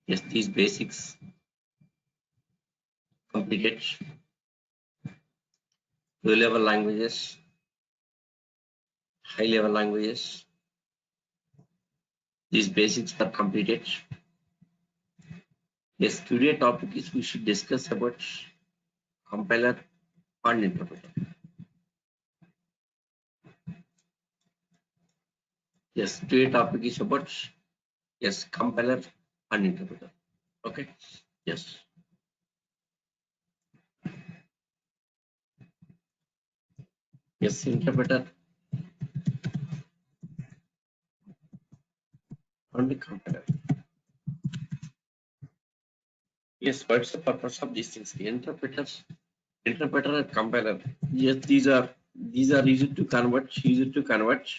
Yes, these basics completed. Low level languages, high level languages. These basics are completed. Yes, today topic is we should discuss about compiler and interpreter. Yes, today topic is about compiler and interpreter. Okay. Yes. Yes, interpreter and the compiler. Yes, what's the purpose of these things? Interpreters, interpreter and compiler. Yes, these are easy to convert. Easy to convert.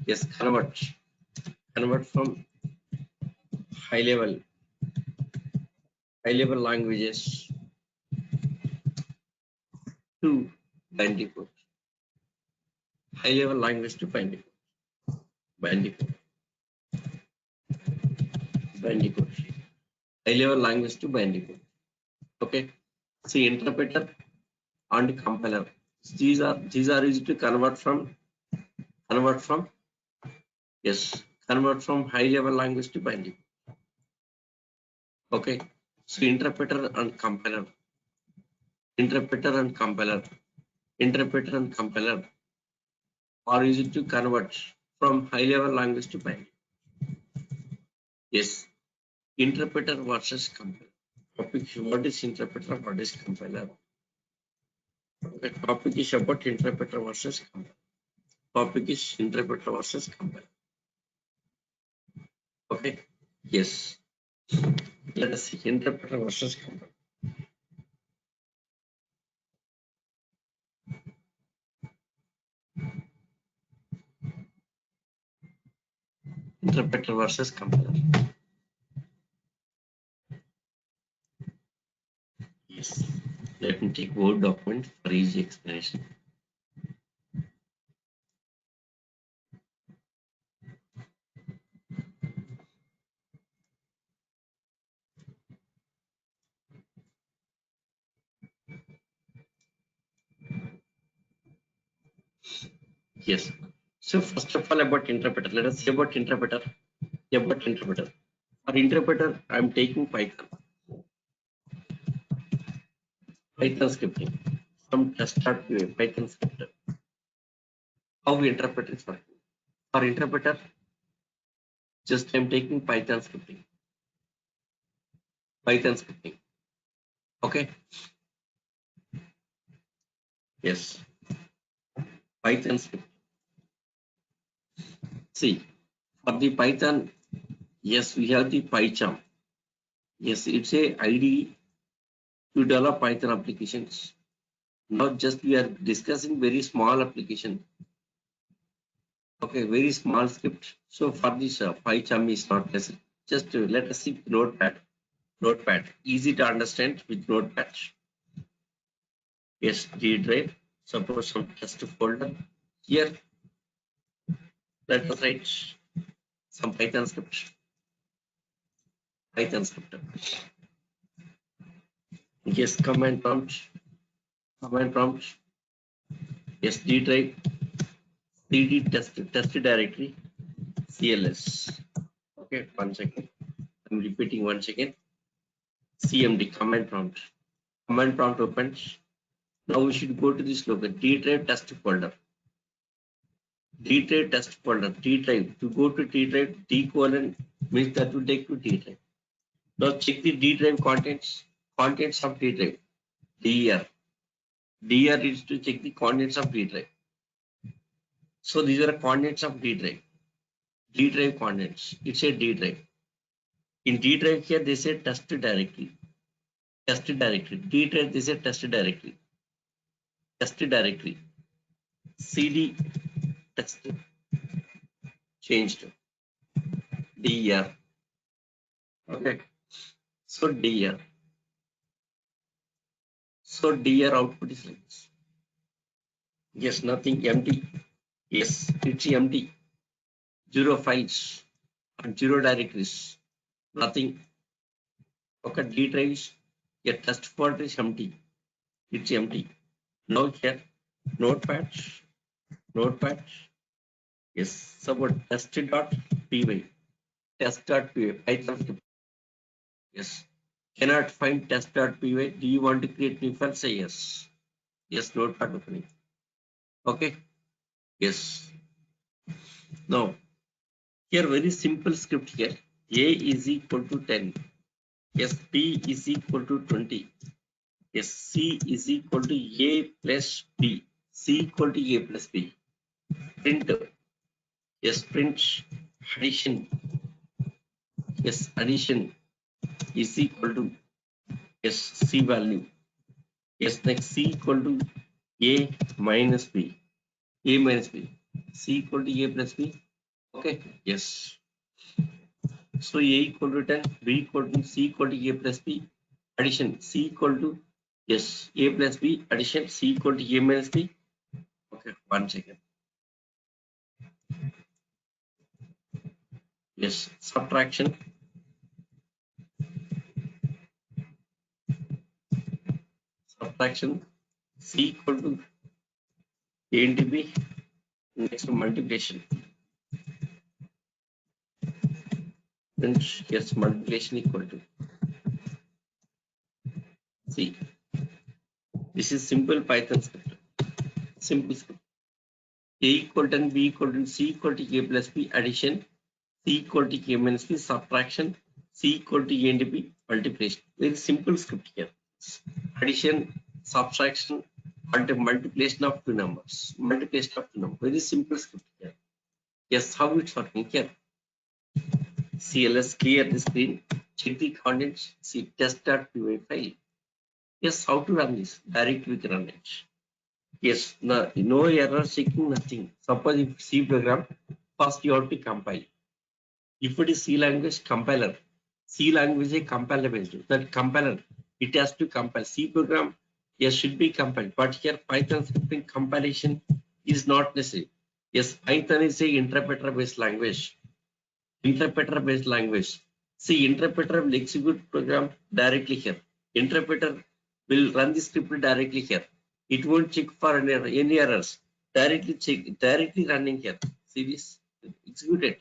Yes, convert from high level languages to binary code. High level language to binary code. Binary code. High level language to binary code. Okay. See, interpreter and compiler. These are easy to convert from convert from high level language to binary. Okay. So interpreter and compiler are easy to convert from high level language to binary. Yes. Interpreter versus compiler. Topic: what is interpreter? What is compiler? Okay. Topic is about interpreter versus compiler. Topic is interpreter versus compiler. Okay. Yes. Let us see interpreter versus compiler. Interpreter versus compiler. Yes. Let me take Word document for easy explanation. Yes. So first of all, about interpreter. Let us see about interpreter. For interpreter, I am taking Python scripting. Some test.py Python script. How we interpret is working. For interpreter, just I am taking Python scripting. Okay. Yes. Python script. See, for the Python, yes, we have the PyCharm. Yes, it's a IDE to develop Python applications. Not just we are discussing very small application. Okay, very small script. So for this PyCharm is not necessary. Just let us see Notepad. Easy to understand with Notepad. Yes, D drive. Suppose some test folder. Here, let us write some Python script. Yes, command prompt. Yes, D drive. CD test directory. CLS. Okay, 1 second. I'm repeating 1 second. CMD command prompt. Command prompt opens. Now we should go to this local D drive test folder. D drive test folder. D drive. To go to D drive, D colon means that will take to D drive. Now check the D drive contents. Contents of D drive. DER. DER is to check the contents of D drive. So these are contents of D drive. D drive contents. It's a D drive. In D drive here they say test directory. D drive they say test directory. CD test changed DER. Okay. So DER. Output is like this. Yes, nothing, empty. Yes, it's empty. 0 files and 0 directories. Nothing. Okay, D drive is a test folder is empty. It's empty. Now here, notepad, notepad. Yes, support test.py, test.py, Python script. Yes, cannot find test.py. Do you want to create new file? Say yes. Yes, notepad opening. Okay. Yes. Now, here very simple script here. A is equal to 10. Yes, B is equal to 20. Yes, C is equal to A plus B. C equal to A plus B. Print. Yes, print addition. Yes, addition is equal to yes C value. Yes, next C equal to A minus B. A minus B. C equal to A plus B. Okay. Yes. So A equal to 10, B equal to C equal to A plus B. Addition C equal to yes A plus B. Addition C equal to A minus B. Okay. 1 second. Yes. Subtraction. Subtraction C equal to A into B. Next multiplication. And yes, multiplication equal to C. This is simple Python script. Simple script. A equal to B equal to C equal to A plus B. Addition C equal to A minus B. Subtraction C equal to A into B. Multiplication. Very simple script here. Addition, subtraction, and multiplication of two numbers. Multiplication of two numbers. Very simple script here. Yes, how it's working here. CLS clear the screen. Check the contents. See test.py file. Yes, how to run this? Directly we can run it. Yes, no error checking, nothing. Suppose if C program, first you have to compile. If it is C language, compiler. C language is compiler based. That compiler, it has to compile. C program, yes, should be compiled. But here Python scripting compilation is not necessary. Yes, Python is a interpreter based language. Interpreter based language. See, interpreter will execute program directly here. Interpreter will run the script directly here. It won't check for any errors. Directly running here. See this? Executed.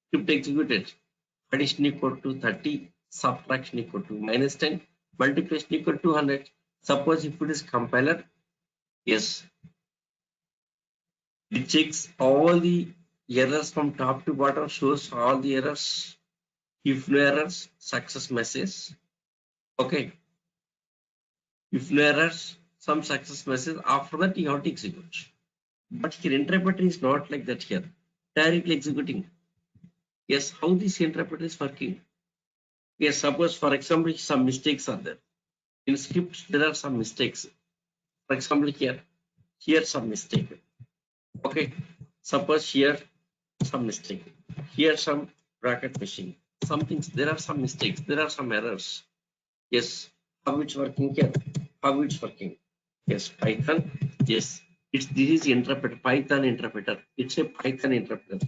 Script executed. Addition equal to 30. Subtraction equal to minus 10. Multiplication equal to 100. Suppose if it is compiler, yes, it checks all the errors from top to bottom, shows all the errors. If no errors, success message. Okay. If no errors, some success message. After that, you have to execute. But here interpreter is not like that here. Directly executing. Yes, how this interpreter is working? Yes, suppose for example, some mistakes are there. In scripts, there are some mistakes. For example, here some mistake. Okay. Suppose here some mistake. Here some bracket missing. Some things, there are some mistakes. There are some errors. Yes, how it's working here? How it's working? Yes, Python. Yes, this is interpreter. Python interpreter. It's a Python interpreter.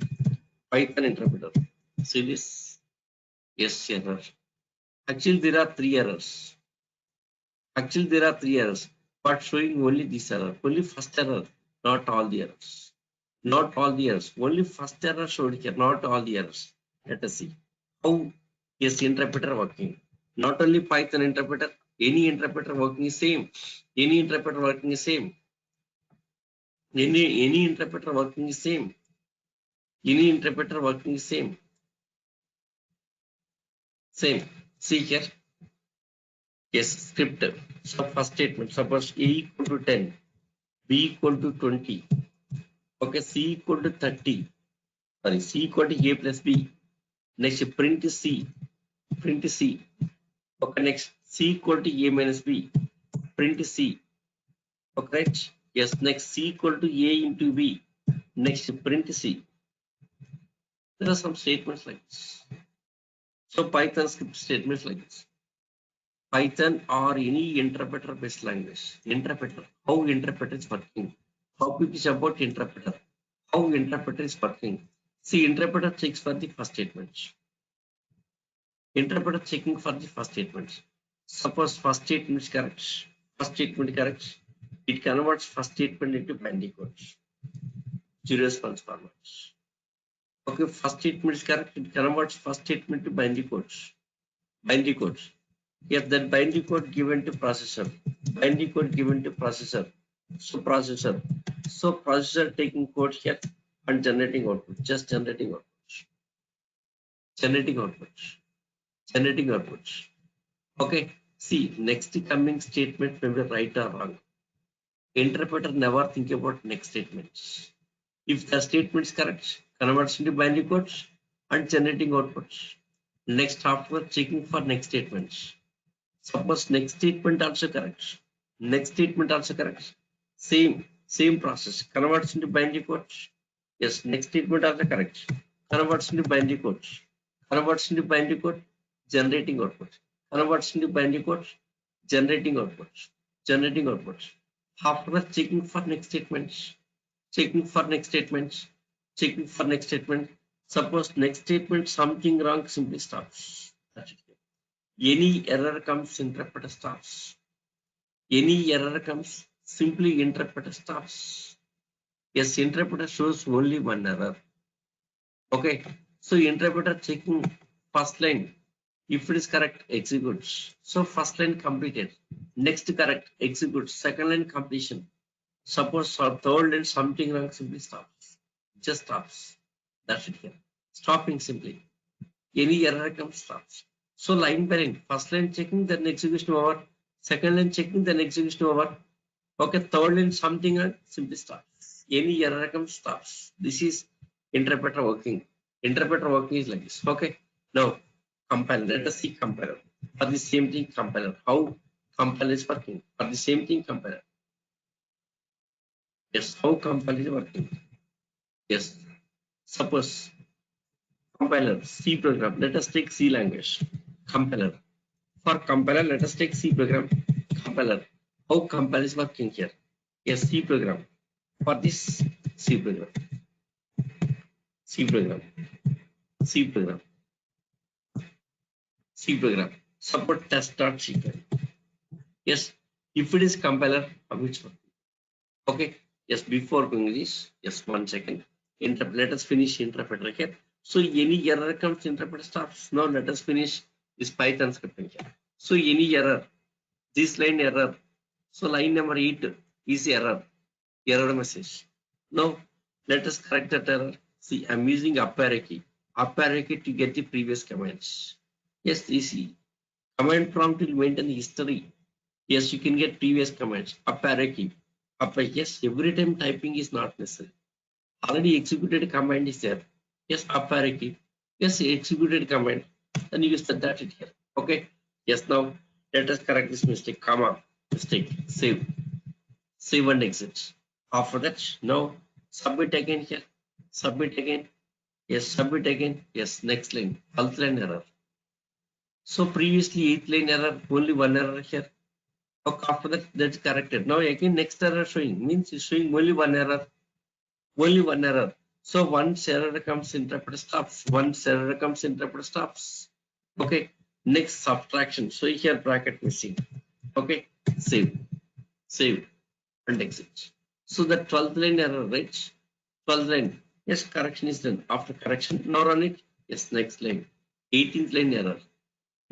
Python interpreter. See this? Yes, error. Actually, there are three errors. Actually, there are three errors, but showing only this error. Only first error, not all the errors. Not all the errors. Only first error showed here, not all the errors. Let us see how is interpreter working. Not only Python interpreter, any interpreter working is same. Any interpreter working is same. Any interpreter working is same. Any interpreter working is same. Same. See here. Yes, script. So first statement. Suppose A equal to 10, B equal to 20. Okay, C equal to 30. Sorry, C equal to A plus B. Next print C. Print C. Okay, next C equal to A minus B. Print C. Okay, right? Yes, next C equal to A into B. Next print C. There are some statements like this. So Python script statements like this. Python or any interpreter based language. Interpreter. How interpreter is working. How it is about interpreter. How interpreter is working. See, interpreter checks for the first statement. Interpreter checking for the first statement. Suppose first statement is correct. First statement correct. It converts first statement into binary code. Zeros ones format. Okay, first statement is correct. It converts first statement to binary codes. Binary codes. If that binary code given to processor, binary code given to processor. So processor taking code here and generating output. Just generating outputs. Generating outputs. Generating outputs. Okay. See, next coming statement may be right or wrong. Interpreter never think about next statements. If the statement is correct, converts into binary codes and generating outputs. Next, after checking for next statements. Suppose next statement also correct. Next statement also correct. Same process. Converts into binary codes. Yes, next statement also correct. Converts into binary codes. Converts into binary code, generating output. Converts into binary code, generating outputs. Generating outputs. After checking for next statements. Checking for next statements. Checking for next statement. Suppose next statement something wrong, simply stops. That's it. Any error comes, interpreter stops. Any error comes, simply interpreter stops. Yes, interpreter shows only one error. Okay, so interpreter checking first line. If it is correct, executes. So first line completed. Next correct, executes. Second line completion. Suppose third line something wrong, simply stops. Just stops. That's it here. Stopping simply. Any error comes, stops. So line by line, first line checking, then execution over. Second line checking, then execution over. Okay, third line something else, simply stops. Any error comes, stops. This is interpreter working. Interpreter working is like this. Okay, now compiler. Let us see compiler. For the same thing, compiler. How compiler is working? For the same thing, compiler. Yes, how compiler is working? Yes, suppose compiler, C program. Let us take C language. Compiler. For compiler, let us take C program. Compiler. How compiler is working here? Yes, C program. For this C program. C program. C program. C program. Support test.c. Yes, if it is compiler, how it's working? Okay. Yes, before doing this, yes, 1 second. Let us finish interpreter here. So any error comes, interpreter stops. Now let us finish this Python scripting here. So any error, this line error. So line number 8 is error message. Now let us correct that error. See, I'm using up arrow key to get the previous commands. Yes, easy. Command prompt will maintain the history. Yes, you can get previous commands. Up arrow key. Yes, every time typing is not necessary. Already executed command is there. Yes, up arrow key. Yes, executed command. Then you set that it here. Okay. Yes, now let us correct this mistake. Comma mistake. Save. Save and exit. After that, now submit again here. Submit again. Yes, submit again. Yes, next line. 12th line error. So previously 8th line error, only one error here. Okay, after that, that's corrected. Now again next error showing, means it's showing only one error. Only one error. So once error comes, interpreter stops. Once error comes, interpreter stops. Okay. Next subtraction. So here bracket missing. Okay. Save. Save and exit. So the 12th line error, right? 12th line. Yes, correction is done. After correction, now run it. Yes, next line. 18th line error.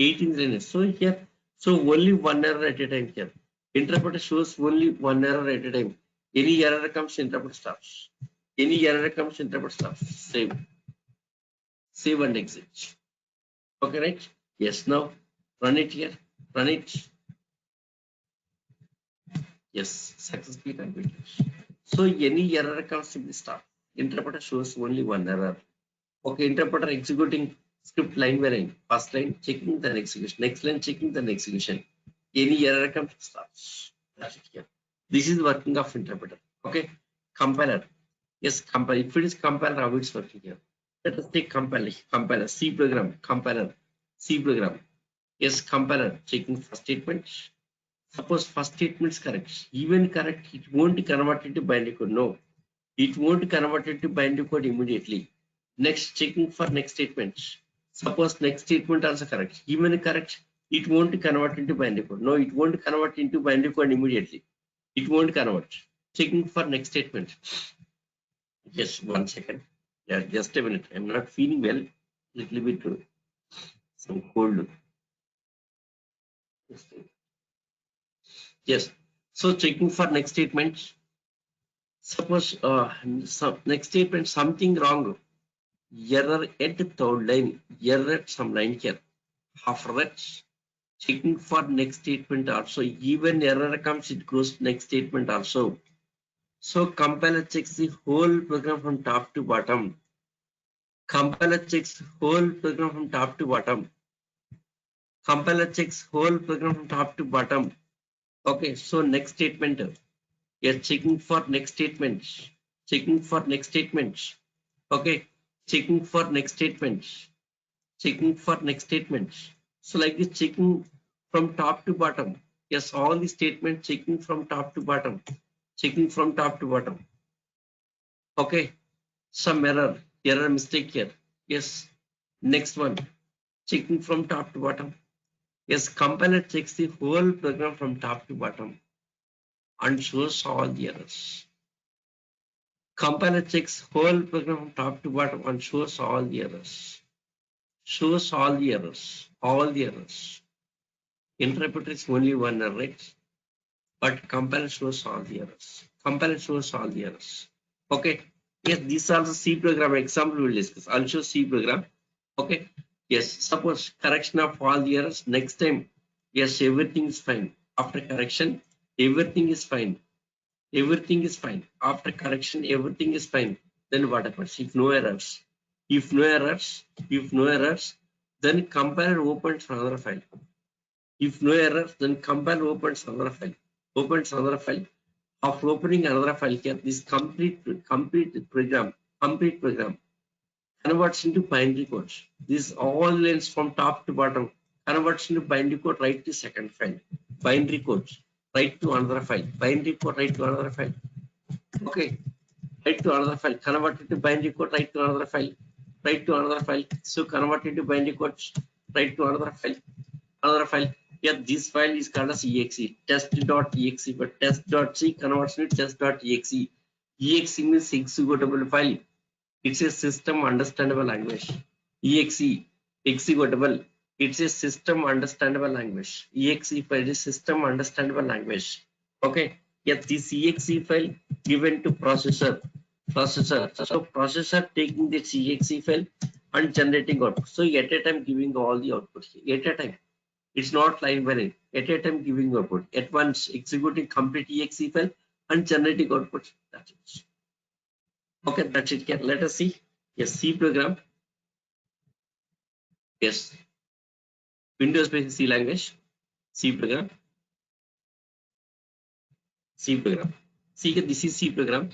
18th line. So here, so only one error at a time here. Interpreter shows only one error at a time. Any error comes, interpreter stops. Any error comes, interpreter stops. Save. Save and exit. Okay, right? Yes, now run it here. Run it. Yes, successfully completed. So any error comes, simply stop. Interpreter shows only one error. Okay, interpreter executing script line by line. First line checking, then execution. Next line checking, then execution. Any error comes, stops. That's it here. This is working of interpreter. Okay, compiler. Yes, compiler. If it is compiler, how it's working here? Let us take compiler, C program, compiler, C program. Yes, compiler checking first statement. Suppose first statement is correct. Even correct, it won't convert it to binary code. No, it won't convert it to binary code immediately. Next, checking for next statement. Suppose next statement also correct. Even correct, it won't convert into binary code. No, it won't convert into binary code immediately. It won't convert. Checking for next statement. Just 1 second. Yeah, just a minute. I'm not feeling well. Little bit some cold. Yes. So checking for next statement. Suppose some next statement something wrong. Error at third line. Error at some line here. After that, checking for next statement also. Even error comes, it goes next statement also. So compiler checks the whole program from top to bottom. Compiler checks whole program from top to bottom. Compiler checks whole program from top to bottom. Okay, so next statement. You're checking for next statements. Checking for next statements. Okay, checking for next statements. Checking for next statements. So like this, checking from top to bottom. Yes, all the statements checking from top to bottom. Checking from top to bottom. Okay, some error mistake here. Yes, next one, checking from top to bottom. Yes, compiler checks the whole program from top to bottom and shows all the errors. Compiler checks whole program from top to bottom and shows all the errors. Shows all the errors. All the errors. Interpreter is only one error, right? But compiler shows all the errors. Compiler shows all the errors. Okay. Yes, these are the C program example we will discuss. I'll show C program. Okay. Yes, suppose correction of all the errors. Next time, yes, everything is fine. After correction, everything is fine. Everything is fine. After correction, everything is fine. Then what happens? If no errors, if no errors, then compiler opens another file. If no errors, then compiler opens another file. Opens another file. After opening another file here, this complete program converts into binary code. This all lines from top to bottom converts into binary code, write to second file. Binary code, write to another file. Binary code, write to another file. Okay, write to another file. Convert it to binary code, write to another file. Write to another file. So convert it to binary code, write to another file. Another file. Yeah, this file is called as exe, test.exe, but test.c converts to test.exe. Exe means executable file. It's a system understandable language. exe, executable. It's a system understandable language. exe file is system understandable language. Okay. Yet this exe file given to processor. So processor taking this exe file and generating output. So at a time giving all the output. At a time. It's not line by line. At a time giving output. At once executing complete exe file and generating output. That's it. Okay, that's it. Let us see. Yes, C program. Yes, Windows based C language. C program. C program. See, this is C program.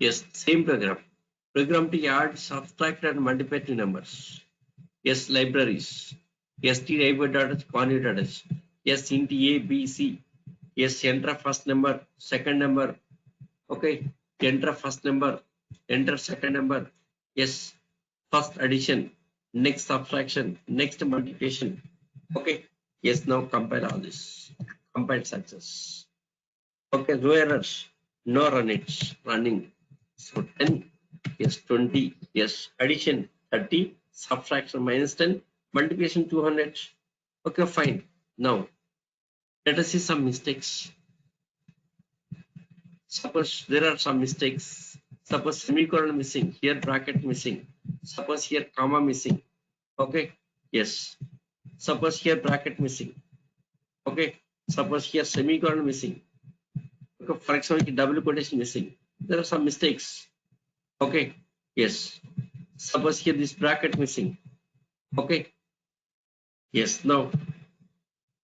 Yes, same program. Program to add, subtract, and multiply two numbers. Yes, libraries. Yes, T data, quantity data. Yes, int A, B, C. Yes, enter first number, second number. Okay, enter first number, enter second number. Yes, first addition, next subtraction, next multiplication. Okay, yes, now compile all this. Compile success. Okay, no errors, no run it, running. So 10, yes, 20, yes, addition 30, subtraction minus 10, multiplication 200. Okay, fine. Now, let us see some mistakes. Suppose there are some mistakes. Suppose semicolon missing, here bracket missing. Suppose here comma missing. Okay, yes. Suppose here bracket missing. Okay, suppose here semicolon missing. Okay, for example, double quotation missing. There are some mistakes. Okay, yes. Suppose here this bracket missing. Okay, yes. Now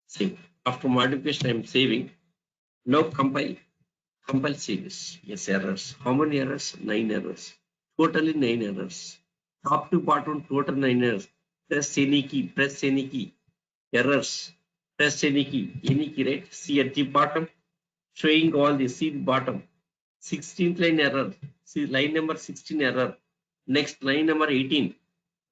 save. After modification, I am saving. Now compile. Compile series. Yes, errors. How many errors? 9 errors. Totally 9 errors. Top to bottom, total 9 errors. Press any key. Press any key. Errors. Press any key, right? See at the bottom, showing all the, see the bottom. 16th line error. See line number 16 error. Next line number 18.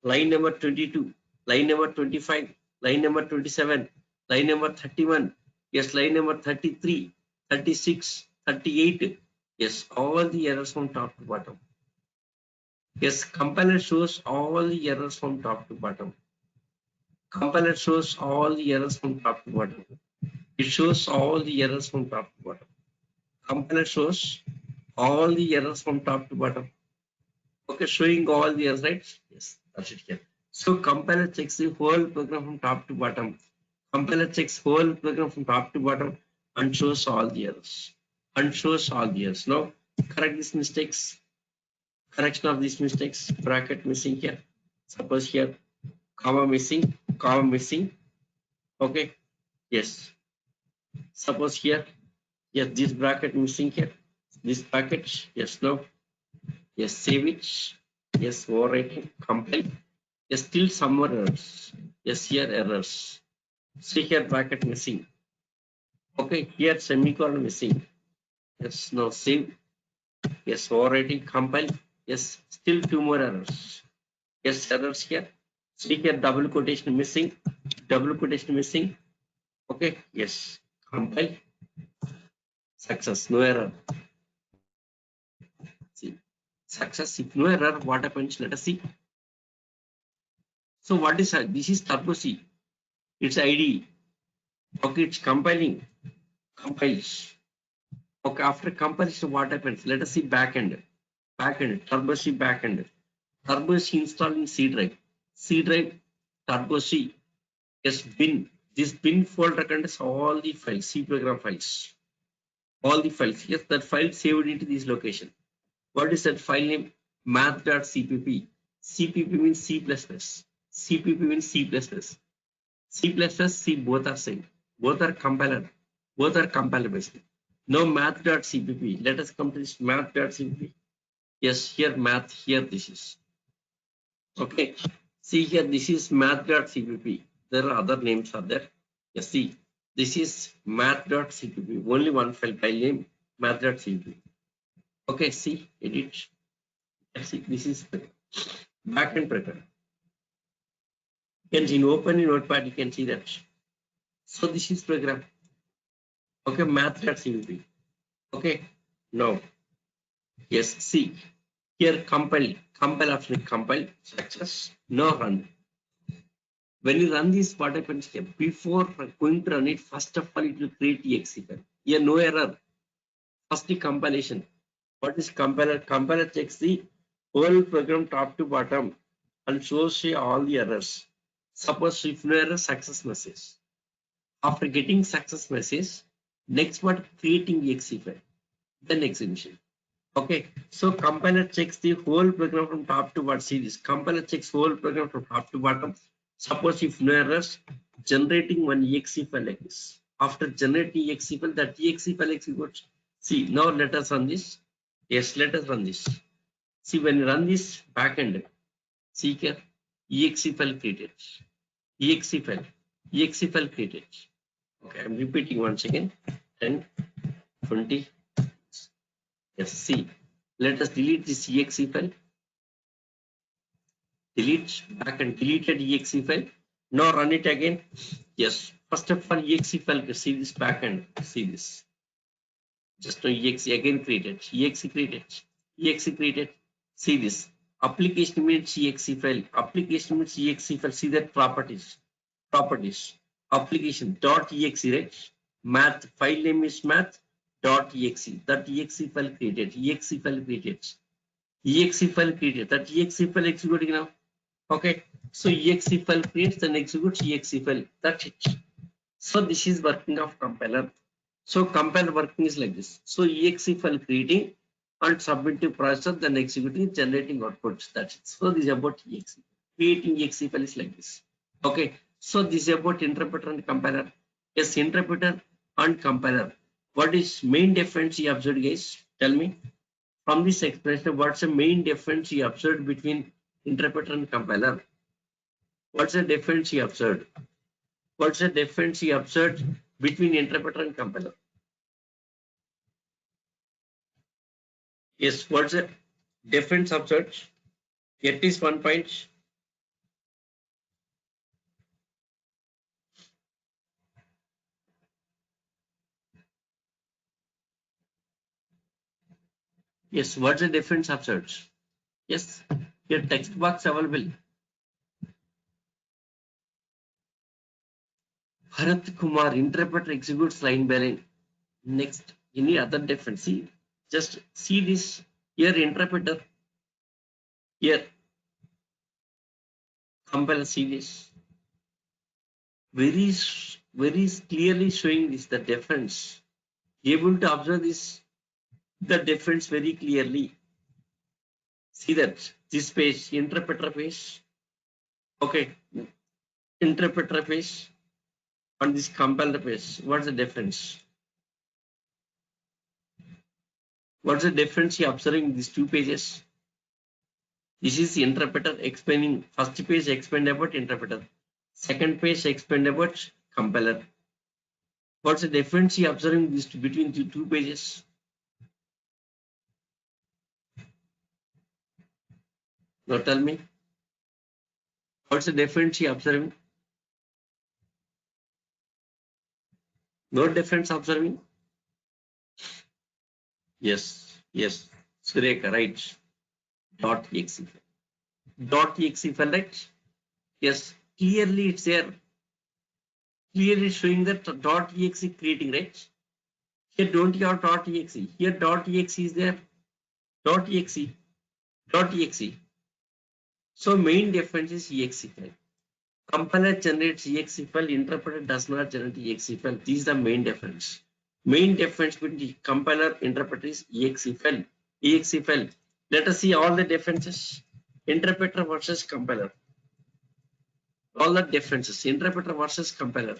line number 22, line number 25, line number 27, line number 31, yes, line number 33, 36, 38, yes, all the errors from top to bottom. Yes, compiler shows all the errors from top to bottom. Compiler shows all the errors from top to bottom. It shows all the errors from top to bottom. Compiler shows all the errors from top to bottom. Okay, showing all the errors, right? Yes, that's it here. So compiler checks the whole program from top to bottom. Compiler checks whole program from top to bottom and shows all the errors. And shows all the errors. Now, correct these mistakes. Correction of these mistakes. Bracket missing here. Suppose here, comma missing, comma missing. Okay. Yes. Suppose here, yes, this bracket missing here. This bracket, yes, no. Yes, save it. Yes, overwriting, compile. Yes, still some more errors. Yes, here errors. See here bracket missing. Okay, here semicolon missing. Yes, now save. Yes, overwriting, compile. Yes, still two more errors. Yes, errors here. See here double quotation missing. Double quotation missing. Okay, yes, compile. Success, no error. See, success, if no error, what happens? Let us see. So what is this is Turbo C. It's ID. Okay, it's compiling. Compiles. Okay, after compilation, what happens? Let us see backend. Backend, Turbo C backend. Turbo C installed in C drive. C drive, Turbo C. Yes, bin. This bin folder contains all the files, C program files. All the files. Yes, that file saved into this location. What is that file name? Math.cpp. CPP means C++. CPP means C++. C++, C both are same. Both are compiler. Both are compiler based. Now math.cpp. Let us come to this math.cpp. Yes, here math, here this is. Okay. See here, this is math.cpp. There are other names are there. Yes, see. This is math.cpp. Only one file name, math.cpp. Okay, see, edit. See, this is backend program. You can see, open in Notepad, you can see that. So this is program. Okay, math.cpp. Okay, now, yes, see, here compile option, compile, success, now run. When you run this, what happens here? Before going to run it, first of all, it will create exe file. Here, no error. First, the compilation. What is compiler? Compiler checks the whole program top to bottom and shows you all the errors. Suppose if no error, success message. After getting success message, next what? Creating exe file, then execution. Okay, so compiler checks the whole program from top to bottom. See this, compiler checks whole program from top to bottom. Suppose if no errors, generating one exe file like this. After generating exe file, that exe file executes. See, now let us run this. Yes, let us run this. See, when you run this backend, see here, exe file created. Exe file created. Okay, I'm repeating once again. 10, 20. Yes, see. Let us delete this exe file. Delete back and deleted exe file. Now run it again. Yes. First of all, exe file. See this backend. See this. Just now exe again created. Exe created. Exe created. See this. Application means exe file. Application means exe file. See that properties. Properties. Application dot exe, right? Math file name is math dot exe. That exe file created. Exe file created. Exe file created. That exe file executing now. Okay. So exe file creates then executes exe file. That's it. So this is working of compiler. So compiler working is like this. So exe file creating and submit to processor, then executing, generating outputs. That's it. So this is about exe. Creating exe file is like this. Okay. So this is about interpreter and compiler. Yes, interpreter and compiler. What is main difference you observed, guys? Tell me. From this expression, what's the main difference you observed between interpreter and compiler? What's the difference you observed? What's the difference you observed between interpreter and compiler? Yes, what's the difference observed? At least 1 point. Yes, what's the difference observed? Yes, here text box available. Bharat Kumar, interpreter executes line by line. Next, any other difference? See, just see this here, interpreter. Here, compiler, see this. Very clearly showing this the difference. Able to observe this the difference very clearly. See that this page, interpreter page. Okay, interpreter page on this compiler page. What's the difference? What's the difference you observing in these two pages? This is the interpreter explaining. First page explained about interpreter. Second page explained about compiler. What's the difference you observing this between the two pages? Now tell me. What's the difference you observing? No difference observing? Yes, yes. Sureka, right. .exe file. .exe file, right? Yes, clearly it's there. Clearly showing that .exe creating, right? Here don't you have .exe. Here .exe is there. .exe. .exe. So main difference is exe file. Compiler generates exe file, interpreter does not generate exe file. This is the main difference. Main difference between the compiler interpreter is exe file. Exe file. Let us see all the differences. Interpreter versus compiler. All the differences. Interpreter versus compiler.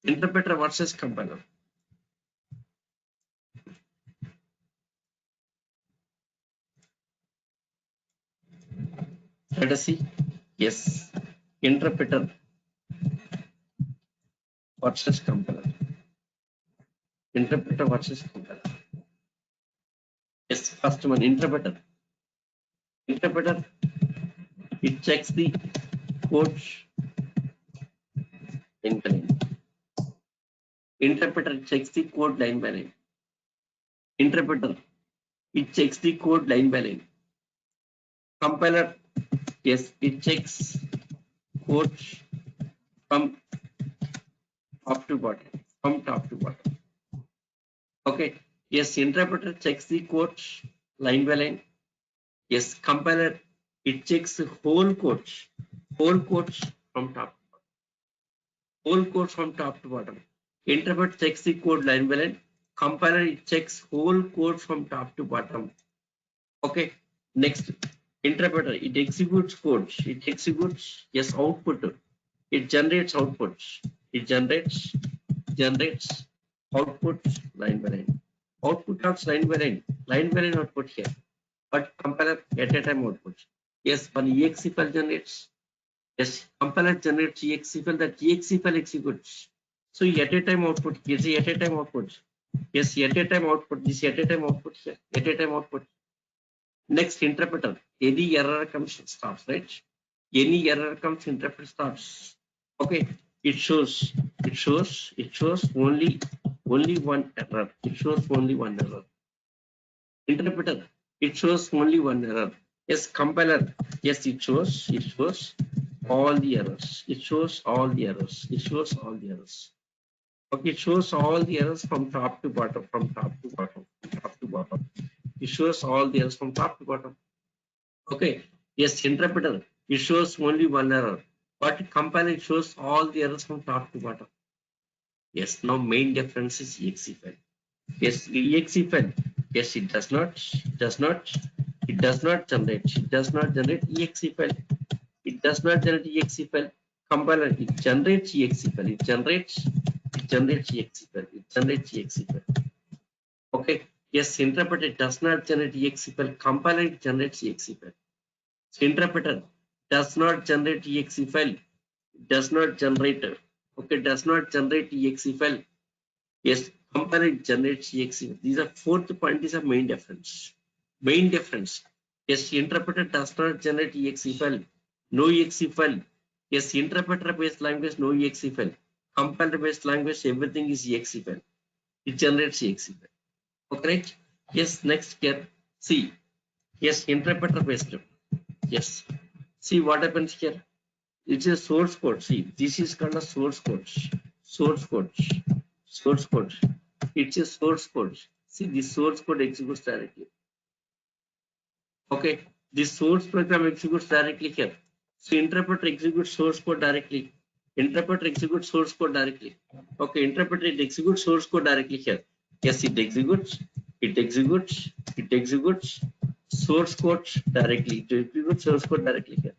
Interpreter versus compiler. Let us see. Yes. Interpreter versus compiler. Interpreter versus compiler. Yes, first one, interpreter. Interpreter, it checks the code line by line. Interpreter checks the code line by line. Interpreter, it checks the code line by line. Compiler, yes, it checks code from top to bottom. From top to bottom. Okay. Yes, interpreter checks the code line by line. Yes, compiler, it checks the whole code from top to bottom. Whole code from top to bottom. Interpreter checks the code line by line. Compiler, it checks whole code from top to bottom. Okay. Next, interpreter, it executes code. It executes, yes, output. It generates outputs. It generates output line by line. Output of line by line output here. But compiler at a time output. Yes, one exe file generates. Yes, compiler generates exe file. That exe file executes. So at a time output. Yes, at a time output. Yes, at a time output. This at a time output here. At a time output. Next, interpreter. Any error comes, it stops, right? Any error comes, interpreter stops. Okay. It shows only one error. It shows only one error. Interpreter, it shows only one error. Yes, compiler, yes, it shows all the errors. It shows all the errors. It shows all the errors. Okay, it shows all the errors from top to bottom, It shows all the errors from top to bottom. Okay, yes, interpreter, it shows only one error. But compiler, it shows all the errors from top to bottom. Yes, now main difference is exe file. Yes, exe file. Yes, it does not generate exe file. It does not generate exe file. Compiler, it generates exe file. It generates exe file. It generates exe file. Okay. Yes, interpreter does not generate exe file. Compiler, it generates exe file. So interpreter does not generate exe file. Does not generate. Okay, does not generate exe file. Yes, compiler generates exe. These are fourth point is a main difference. Main difference. Yes, interpreter does not generate exe file. No exe file. Yes, interpreter based language, no exe file. Compiler based language, everything is exe file. It generates exe file. Okay, right? Yes, next here. See, yes, interpreter based. Yes. See what happens here. It's a source code. See, this is called a source code. Source code. Source code. It's a source code. See, this source code executes directly. Okay. This source program executes directly here. So interpreter executes source code directly. Interpreter executes source code directly. Okay, interpreter it executes source code directly here. Yes, it executes. It executes. It executes source code directly. It executes source code directly here.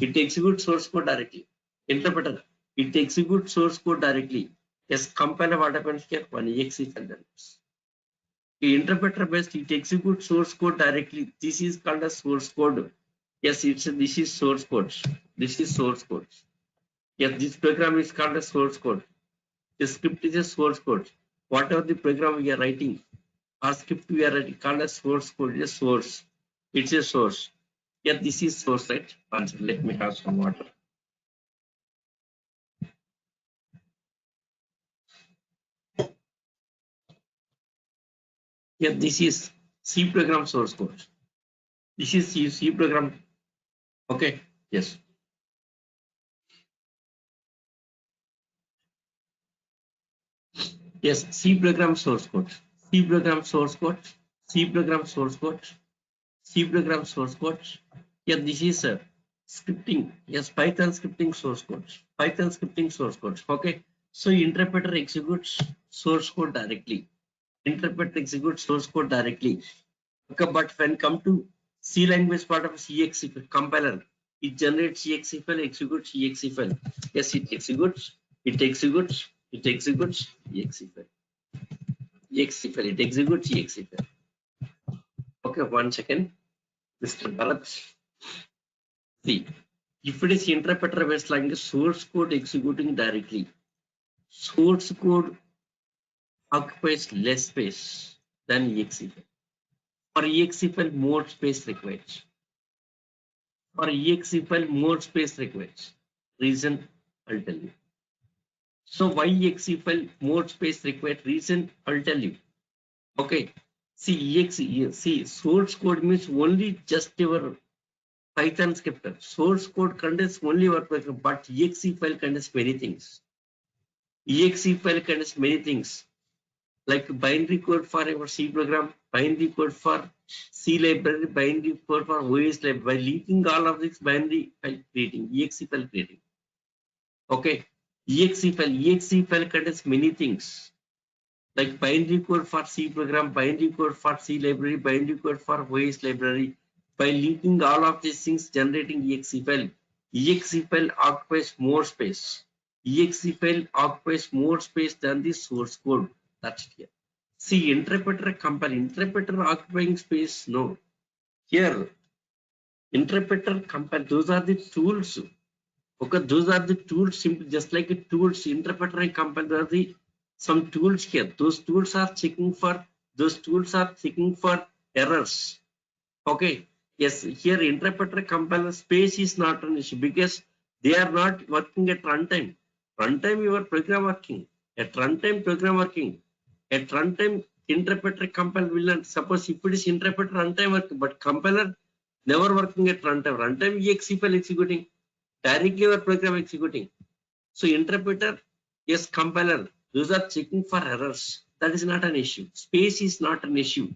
It executes source code directly. Interpreter, it executes source code directly. Yes, compiler what happens here? One exe file. The interpreter based, it executes source code directly. This is called a source code. Yes, this is source code. This is source code. Yes, this program is called a source code. The script is a source code. Whatever the program we are writing, or script we are writing, called a source code, is a source. It's a source. Yeah, this is source, right? Let me have some water. Yeah, this is C program source code. This is C program. Okay. Yes. Yes. C program source code. C program source code. C program source code. C program source code. Yeah, this is scripting. Yes, Python scripting source code. Python scripting source code. Okay. So interpreter executes source code directly. Interpreter executes source code directly. Okay, but when come to C language part of exe compiler, it generates exe file, executes exe file. Yes, it executes, it executes, it executes exe file. Exe file, it executes exe file. Okay, 1 second, Mr. Bharat. See, if it is interpreter based language, source code executing directly, source code occupies less space than exe file. For exe file, more space required. For exe file, more space required. Reason I'll tell you. So why exe file more space required? Reason I'll tell you. Okay. See exe. See source code means only just your Python script. Source code contains only your Python, but exe file contains many things. Exe file contains many things like binary code for our C program, binary code for C library, binary code for OS library. By leaking all of this binary file creating, exe file creating. Okay, exe file contains many things like binary code for C program, binary code for C library, binary code for OS library. By linking all of these things, generating exe file occupies more space. Exe file occupies more space than the source code. That's it here. See, interpreter compile, interpreter occupying space, no. Here, interpreter compile, those are the tools. Okay, those are the tools, simply just like a tools, interpreter and compiler are the some tools here. Those tools are checking for errors. Okay, yes, here interpreter compiler space is not an issue because they are not working at runtime. Runtime your program working. At runtime program working. At runtime interpreter compiler will not, suppose if it is interpreter runtime working, but compiler never working at runtime. Runtime exe file executing. Directly your program executing. So interpreter, yes, compiler, those are checking for errors. That is not an issue. Space is not an issue.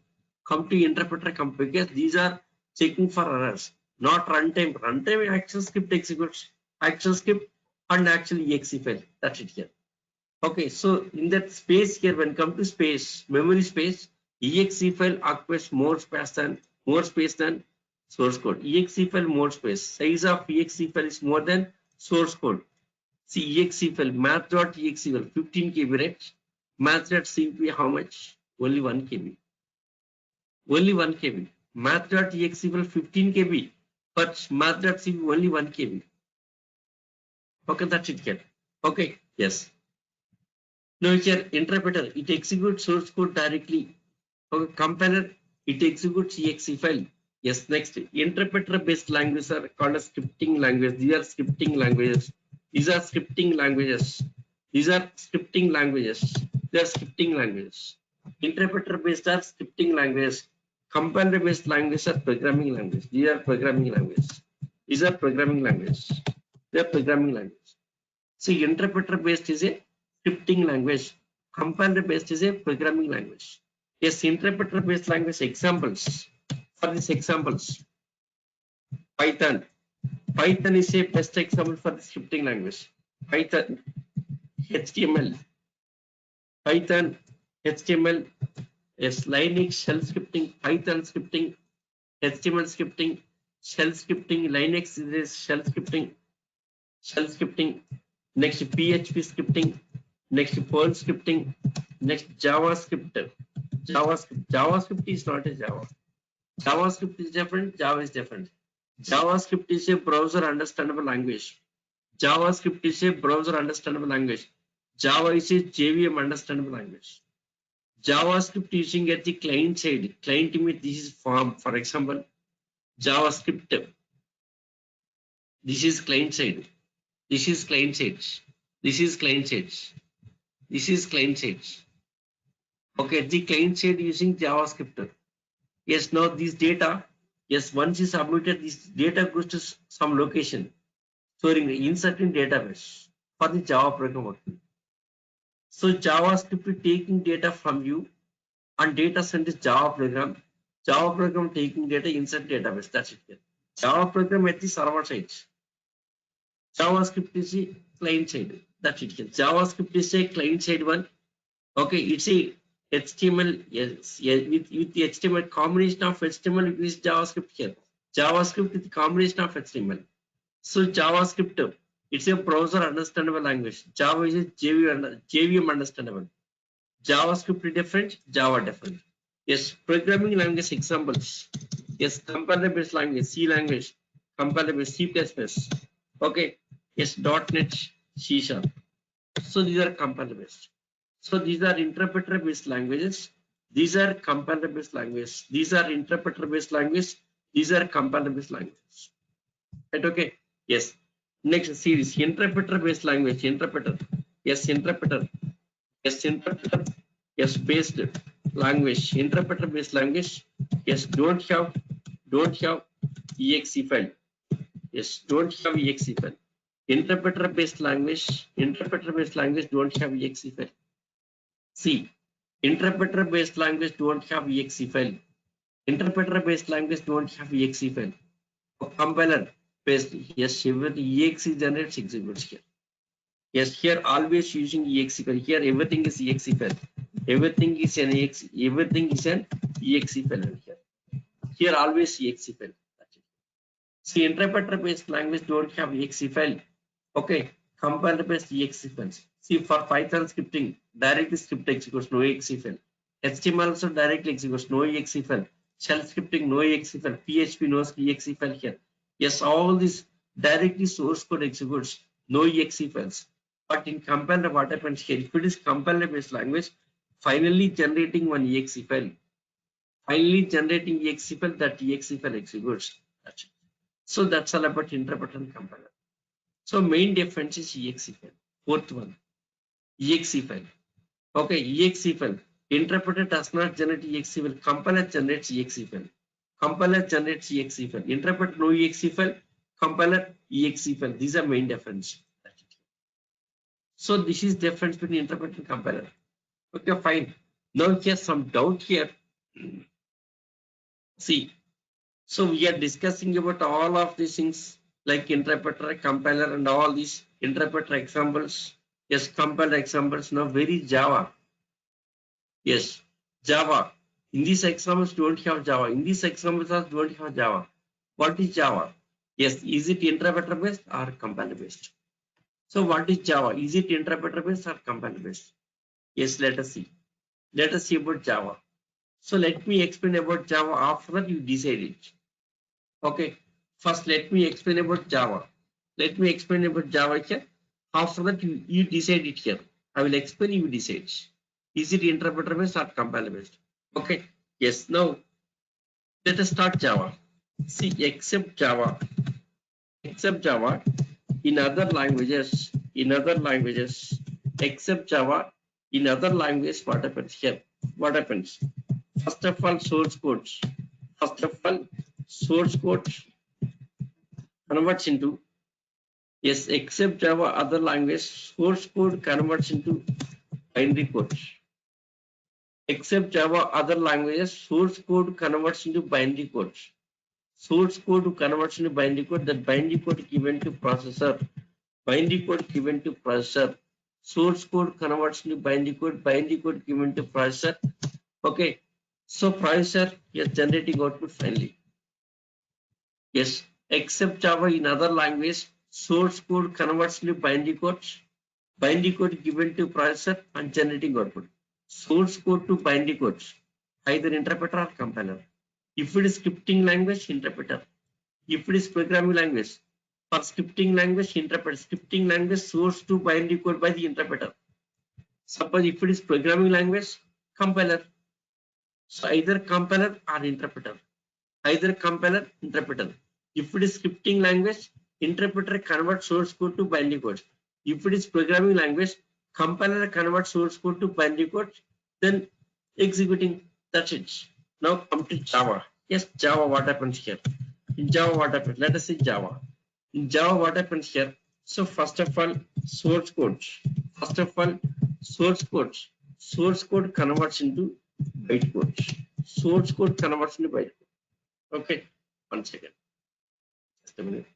Come to interpreter because these are checking for errors, not runtime. Runtime action script executes action script and actually exe file. That's it here. Okay, so in that space here, when come to space, memory space, exe file occupies more space than source code. Exe file more space. Size of exe file is more than source code. See exe file math.exe file 15 KB, right? Math.cp how much? Only 1 KB. Only 1 KB. Math.exe file 15 KB, but math.cp only 1 KB. Okay, that's it here. Okay, yes. Now here interpreter, it executes source code directly. Okay, compiler, it executes exe file. Yes, next. Interpreter based languages are called as scripting languages. These are scripting languages. These are scripting languages. These are scripting languages. They are scripting languages. Interpreter based are scripting languages. Compiler based languages are programming language. These are programming languages. These are programming languages. They are programming language. See, interpreter based is a scripting language. Compiler based is a programming language. Yes, interpreter based language examples. For these examples, Python. Python is a best example for the scripting language. Python, HTML, Python, HTML, yes, Linux shell scripting, Python scripting, HTML scripting, shell scripting, Linux is shell scripting, next PHP scripting, next Perl scripting, next JavaScript. JavaScript is not a Java. JavaScript is different, Java is different. JavaScript is a browser understandable language. JavaScript is a browser understandable language. Java is a JVM understandable language. JavaScript using at the client side. Client means this is form. For example, JavaScript. This is client side. This is client side. This is client side. This is client side. Okay, the client side using JavaScript. Yes, now this data, yes, once is submitted, this data goes to some location, storing insert in database for the Java program working. So JavaScript taking data from you and data sent is Java program. Java program taking data insert database. That's it. Java program at the server side. JavaScript is a client side. That's it. JavaScript is a client side one. Okay, it's a HTML, yes, with the HTML, combination of HTML with JavaScript here. JavaScript with combination of HTML. So JavaScript, it's a browser understandable language. Java is a JVM understandable. JavaScript different, Java different. Yes, programming language examples. Yes, compiler based language, C language, compiler based C++. Okay, yes, .NET, C#. So these are compiler based. So these are interpreter based languages. These are compiler based languages. These are interpreter based languages. These are compiler based languages. Right? Okay. Yes. Next series, interpreter based language. Interpreter. Yes, interpreter. Yes, interpreter. Yes, based language. Interpreter based language. Yes, don't have exe file. Yes, don't have exe file. Interpreter based language. Interpreter based language don't have exe file. See, interpreter based language don't have exe file. Interpreter based language don't have exe file. Compiler based, yes, exe generates executes here. Yes, here always using exe file. Here everything is exe file. Everything is an exe file here. Here always exe file. That's it. See, interpreter based language don't have exe file. Okay, compiler based exe files. See, for Python scripting, directly script executes, no exe file. HTML also directly executes, no exe file. Shell scripting, no exe file. PHP, no exe file here. Yes, all this directly source code executes, no exe files. But in compiler, what happens here? If it is compiler based language, finally generating one exe file. Finally generating exe file, that exe file executes. That's it. So that's all about interpreter and compiler. So main difference is exe file. Fourth one, exe file. Okay, exe file. Interpreter does not generate exe file. Compiler generates exe file. Compiler generates exe file. Interpreter no exe file. Compiler exe file. These are main difference. So this is difference between interpreter and compiler. Okay, fine. Now here's some doubt here. See, so we are discussing about all of these things like interpreter, compiler, and all these interpreter examples. Yes, compiler examples. Now, where is Java? Yes, Java. In these examples, don't have Java. In these examples, don't have Java. What is Java? Yes, is it interpreter based or compiler based? So, what is Java? Is it interpreter based or compiler based? Yes, let us see. Let us see about Java. So, let me explain about Java. After that, you decide it. Okay. First, let me explain about Java. Let me explain about Java here. After that, you decide it here. I will explain, you decide. Is it interpreter based or compiler based? Okay. Yes. Now, let us start Java. See, except Java, in other languages, except Java, in other languages, what happens here? what happens? First of all, source code. First of all, source code converts into, yes, except Java other language, source code converts into binary code. Except Java other languages, source code converts into binary code. Source code converts into binary code. That binary code given to processor. Binary code given to processor. Source code converts into binary code. Binary code given to processor. Okay. So processor is generating output finally. Yes. Except Java in other language, source code converts into binary code. Binary code given to processor and generating output. Source code to binary code, either interpreter or compiler. If it is scripting language, interpreter. If it is programming language, for scripting language, interpreter. Scripting language, source to binary code by the interpreter. Suppose if it is programming language, compiler. So either compiler or interpreter. Either compiler, interpreter. If it is scripting language, interpreter converts source code to binary code. If it is programming language, compiler converts source code to binary code, then executing. That's it. Now come to Java. Yes, Java, what happens here? In Java, what happens? Let us see Java. In Java, what happens here? So first of all, source code. First of all, source code. Source code converts into bytecode. Source code converts into bytecode. Okay, 1 second. Just a minute.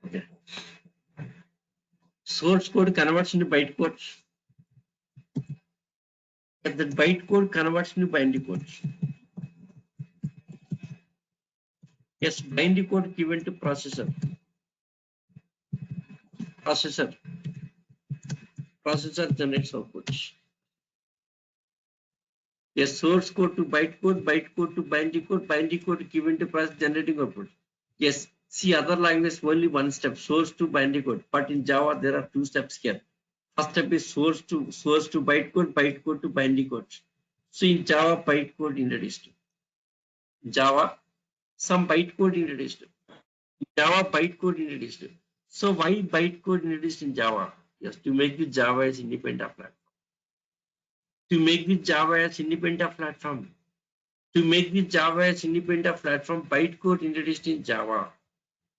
Okay. Source code converts into bytecode. If that bytecode converts into binary code. Yes, binary code given to processor. Processor generates output. Yes, source code to bytecode to binary code given to process generating output. Yes, see other language only one step, source to binary code. But in Java there are two steps here. First step is source to bytecode to binary code. So in Java, bytecode introduced. Java, some bytecode introduced. Java, bytecode introduced. So why bytecode introduced in Java? Yes, to make the Java as independent platform. To make the Java as independent platform. To make the Java as independent platform, bytecode introduced in Java.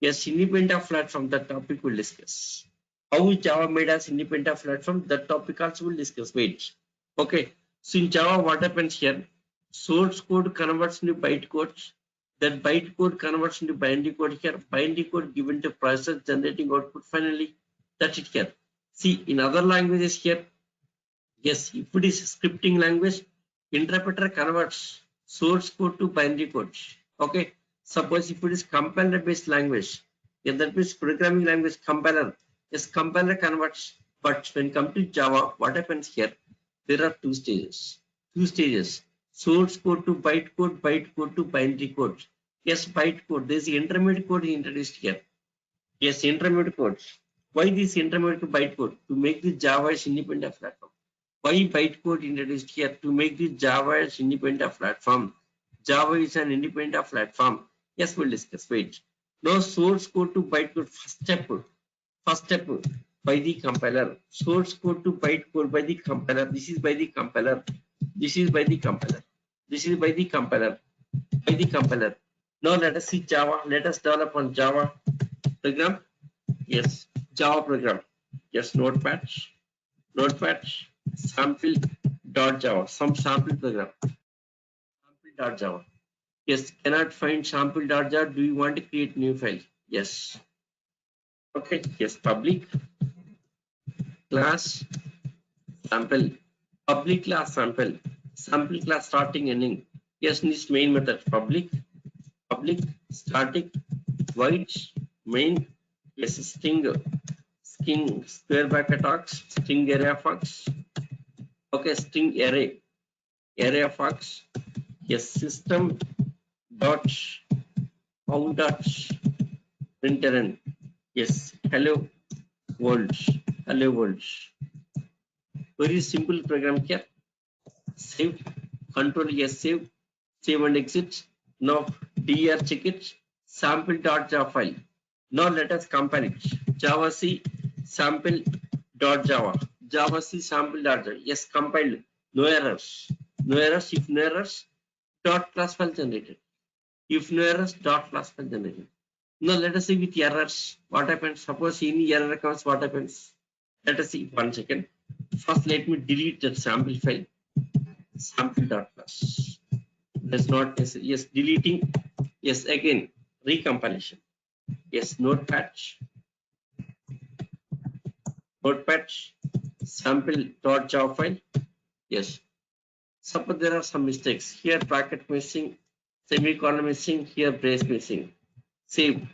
Yes, independent platform, that topic we'll discuss. How is Java made as independent platform? That topic also we'll discuss. Wait. Okay. So in Java, what happens here? Source code converts into bytecode. That bytecode converts into binary code here. Binary code given to processor generating output finally. That's it here. See, in other languages here, yes, if it is scripting language, interpreter converts source code to binary code. Okay. Suppose if it is compiler based language, yeah, that means programming language compiler. Yes, compiler converts. But when come to Java, what happens here? There are two stages. Source code to bytecode to binary code. Yes, bytecode. There is intermediate code introduced here. Yes, intermediate code. Why this intermediate bytecode? To make the Java as independent platform. Why bytecode introduced here? To make the Java as independent platform. Java is an independent platform. Yes, we'll discuss. Wait. Now source code to bytecode. First step by the compiler. Source code to bytecode by the compiler. This is by the compiler. This is by the compiler. This is by the compiler. By the compiler. Now let us see Java. Let us develop on Java program. Yes, Java program. Yes, notepad. Sample.java. Some sample program. Sample.java. Yes, cannot find sample.java. Do you want to create new file? Yes. Okay. Yes, public class sample. Public class sample. Sample class starting ending. Yes, this main method. Public static void main. Yes, string square bracket arcs, string array of arcs. Okay, string array of arcs. Yes, system dot out dot println. Yes, hello world. Very simple program here. Save, control yes, save and exit. Now dir check it. Sample.java file. Now let us compile it. Java C sample dot Java. Java C sample dot Java. Yes, compiled. No errors. No errors. If no errors, dot class file generated. If no errors, dot class file generated. Now let us see with errors. What happens? Suppose any error comes, what happens? Let us see 1 second. First, let me delete that sample file. Sample dot class. That's not necessary. Yes, deleting. Yes, again, recompilation. Yes, notepad, sample.java file. Yes. Suppose there are some mistakes. Here bracket missing, semicolon missing, here brace missing. Saved.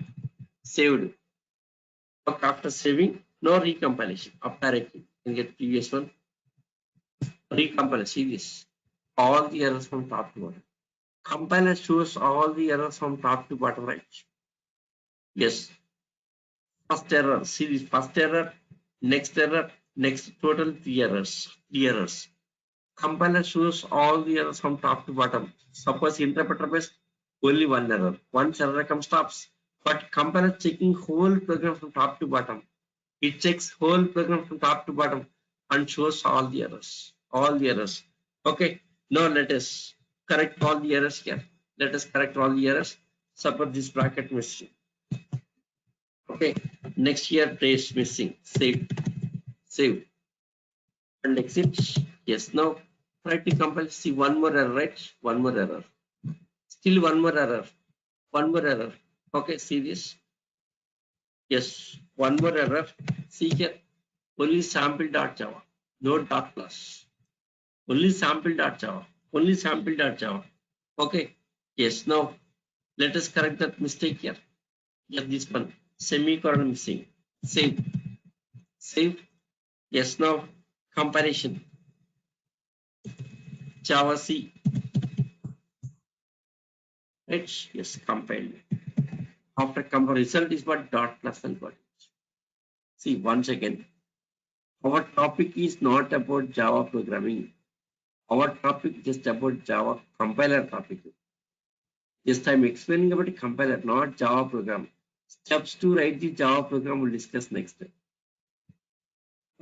After saving, no recompilation. Up directly. You can get previous one. Recompile. See this. All the errors from top to bottom. Compiler shows all the errors from top to bottom, right? Yes. First error. See this first error, next error, next total 3 errors. 3 errors. Compiler shows all the errors from top to bottom. Suppose interpreter based only one error. Once error comes stops. But compiler checking whole program from top to bottom. It checks whole program from top to bottom and shows all the errors. All the errors. Okay. Now let us correct all the errors here. Let us correct all the errors. Suppose this bracket missing. Okay. Next here brace missing. Save. Save. And exit. Yes. Now try to compile. See one more error, right? One more error. Still one more error. One more error. Okay. See this. Yes. One more error. See here. Only sample.java. No dot class. Only sample.java. Only sample.java. Okay. Yes. Now let us correct that mistake here. Yes, this one. Semicolon missing. Save. Save. Yes. Now comparison. Java C. Right? Yes. Compiled. After compare result is what dot plus and what. See once again. Our topic is not about Java programming. Our topic is just about Java compiler topic. Just I'm explaining about a compiler, not Java program. Steps to write the Java program we'll discuss next.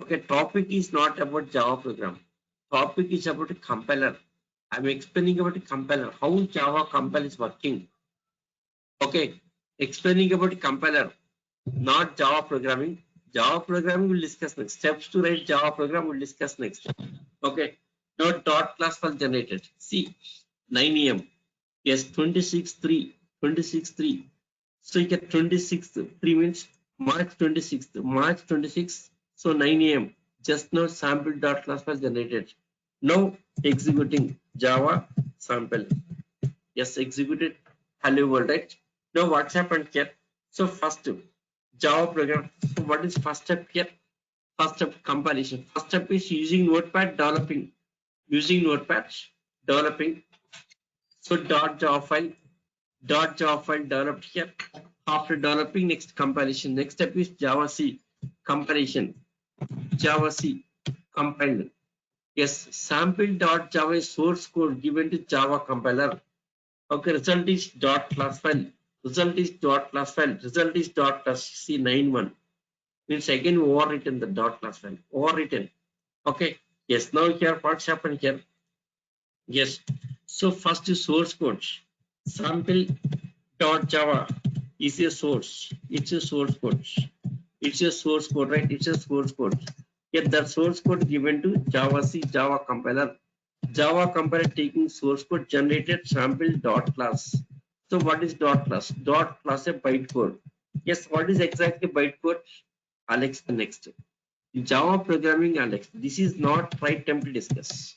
Okay, topic is not about Java program. Topic is about a compiler. I'm explaining about a compiler, how Java compiler is working. Okay, explaining about a compiler, not Java programming. Java programming we'll discuss next. Steps to write Java program we'll discuss next. Okay, now dot class file generated. See, 9 AM. Yes, 26/3. 26/3. So you get 26th. 3 means March 26th. March 26th. So 9 AM. Just now sample dot class file generated. Now executing Java sample. Yes, executed. Hello world, right? Now what's happened here? So first Java program. So what is first step here? First step compilation. First step is using Notepad developing. Using Notepad developing. So dot Java file developed here. After developing, next compilation. Next step is Java C compilation. Java C compiled. Yes, sample.java is source code given to Java compiler. Okay, result is dot class file. Result is dot class file. Result is dot class C91. Means again overwritten the dot class file. Overwritten. Okay. Yes. Now here what's happened here? Yes. So first is source code. Sample.java is a source. It's a source code. It's a source code, right? It's a source code. Yet the source code given to Java C Java compiler. Java compiler taking source code generated sample dot class. So what is dot class? Dot class a bytecode. Yes, what is exactly bytecode? I'll explain next. In Java programming, Alex, this is not right time to discuss.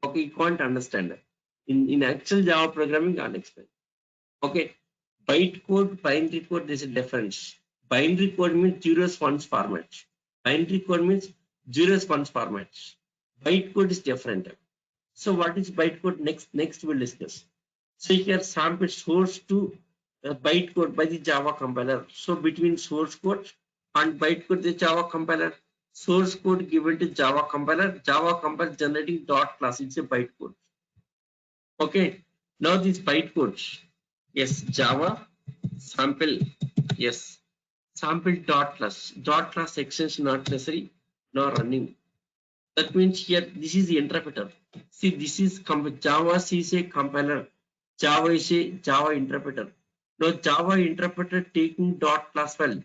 Okay, you can't understand. In actual Java programming, I'll explain. Okay, bytecode, binary code, there's a difference. Binary code means zeros ones format. Binary code means zeros ones format. Bytecode is different. So what is bytecode? Next we'll discuss. So here sample source to bytecode by the Java compiler. So between source code and bytecode, the Java compiler. Source code given to Java compiler. Java compiler generating dot class. It's a bytecode. Okay. Now this bytecode. Yes, Java sample. Yes. sample dot class extension not necessary, not running. That means here this is the interpreter. See, this is Java is a compiler. Java is a Java interpreter. Now Java interpreter taking dot class file.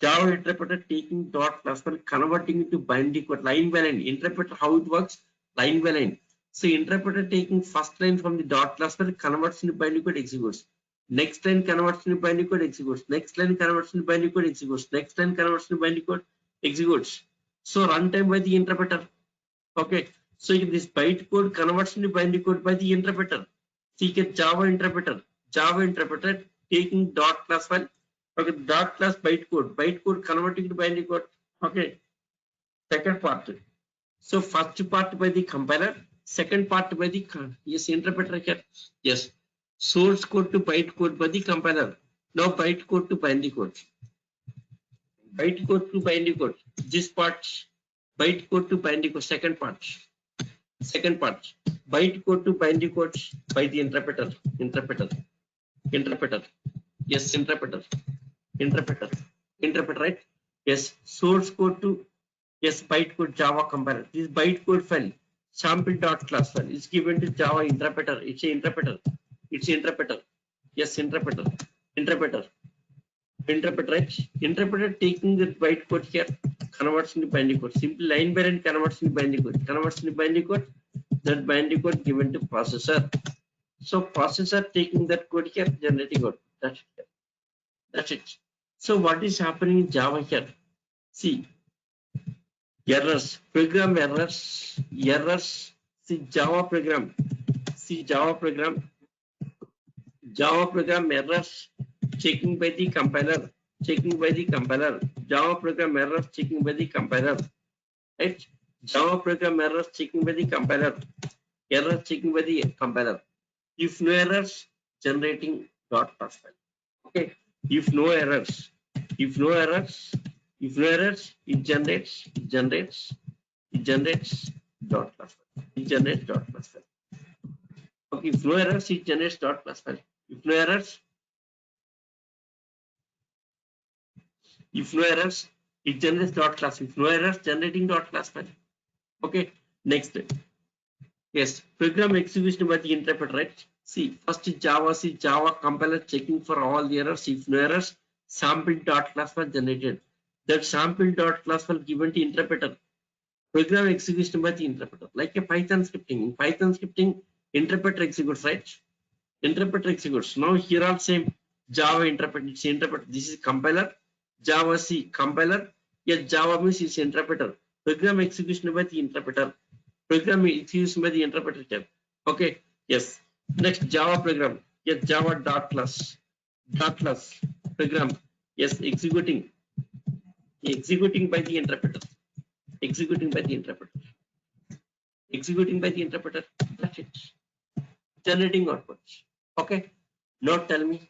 Java interpreter taking dot class file, converting it to binary code line by line. Interpreter how it works, line by line. So interpreter taking first line from the dot class file, converts into binary code, executes. Next line converts into binary code, executes. Next line converts into binary code, executes. Next line converts into binary code, executes. So runtime by the interpreter. Okay, so if this bytecode converts into binary code by the interpreter. So you get Java interpreter taking dot class file. Okay, dot class bytecode converting to binary code. Okay, second part. So first part by the compiler, second part by the interpreter here. Yes, source code to bytecode by the compiler. Now bytecode to binary code. Bytecode to binary code. This part, bytecode to binary code. Second part. Bytecode to binary code by the interpreter. Yes, interpreter, right? Yes, source code to bytecode Java compiler. This bytecode file, sample dot class file, is given to Java interpreter. It's an interpreter. Yes, interpreter, right? Interpreter taking the bytecode here, converts into binary code. Simply line by line converts into binary code. That binary code given to processor. So processor taking that code here, generating code. That's it. So what is happening in Java here? See, errors, program errors. See Java program errors checking by the compiler. Java program errors checking by the compiler. Right? Java program errors checking by the compiler. If no errors, generating dot class file. Okay. If no errors, it generates dot class file. Okay. If no errors, it generates dot class file. If no errors, it generates dot class. If no errors, generating dot class file. Okay. Next. Yes, program execution by the interpreter, right? See, first Java compiler checking for all the errors. If no errors, sample dot class file generated. That sample dot class file given to interpreter. Program execution by the interpreter, like a Python scripting. In Python scripting, interpreter executes, right? Interpreter executes. Now here are same Java interpreter. It's interpreter. This is compiler. Java C compiler. Yes, Java means it's interpreter. Program execution by the interpreter. Program execution by the interpreter. Okay. Yes. Next Java program. Yes, Java dot class program. Yes, executing by the interpreter. That's it. Generating outputs. Okay. Now tell me.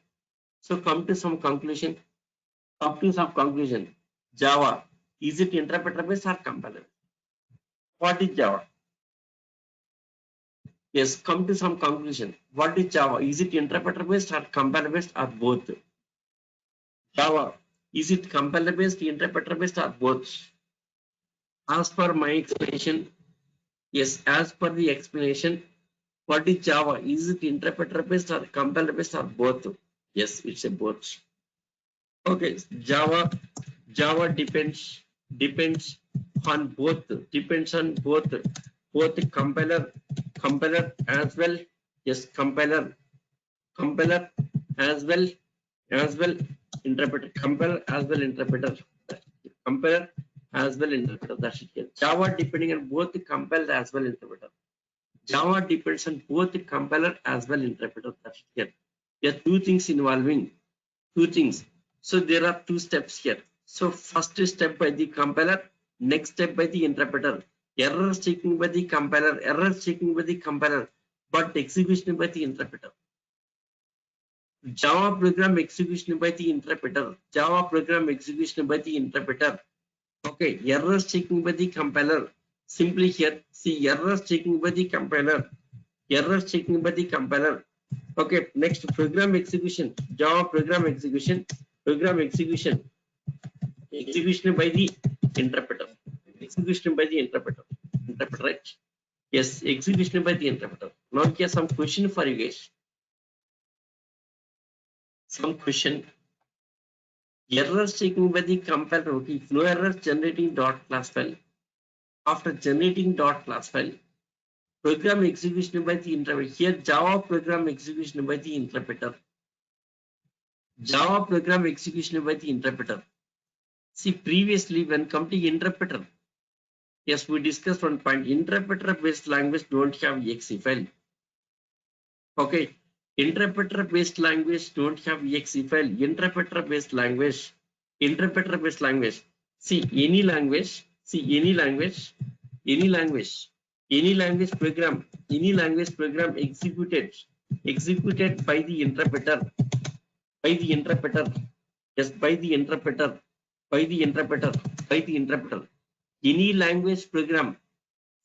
So come to some conclusion. Java, is it interpreter based or compiler? What is Java? Yes, come to some conclusion. What is Java? Is it interpreter based or compiler based or both? Java, is it compiler based, interpreter based or both? As per my explanation, yes, as per the explanation, what is Java? Is it interpreter based or compiler based or both? Yes, it's a both. Okay, Java depends on both. Both compiler as well. Yes, compiler as well interpreter. Compiler as well interpreter. That's it. Java depending on both the compiler as well interpreter. Java depends on both the compiler as well interpreter. That's it. There are two things involving. So there are two steps here. So first step by the compiler, next step by the interpreter. Errors checking by the compiler, but execution by the interpreter. Java program execution by the interpreter. Okay, errors checking by the compiler. Simply here, see errors checking by the compiler. Okay, next program execution. Java program execution. Execution by the interpreter. Execution by the interpreter. Interpreter, right? Yes, execution by the interpreter. Now here some question for you guys. Some question. Errors taken by the compiler. If no errors, generating dot class file. After generating dot class file, program execution by the interpreter. Here Java program execution by the interpreter. Java program execution by the interpreter. See, previously when come to interpreter, yes, we discussed one point. Interpreter based language don't have exe file. Okay, interpreter based language don't have exe file. Interpreter based language. See, any language. See, any language program executed by the interpreter. Yes, by the interpreter. Any language program.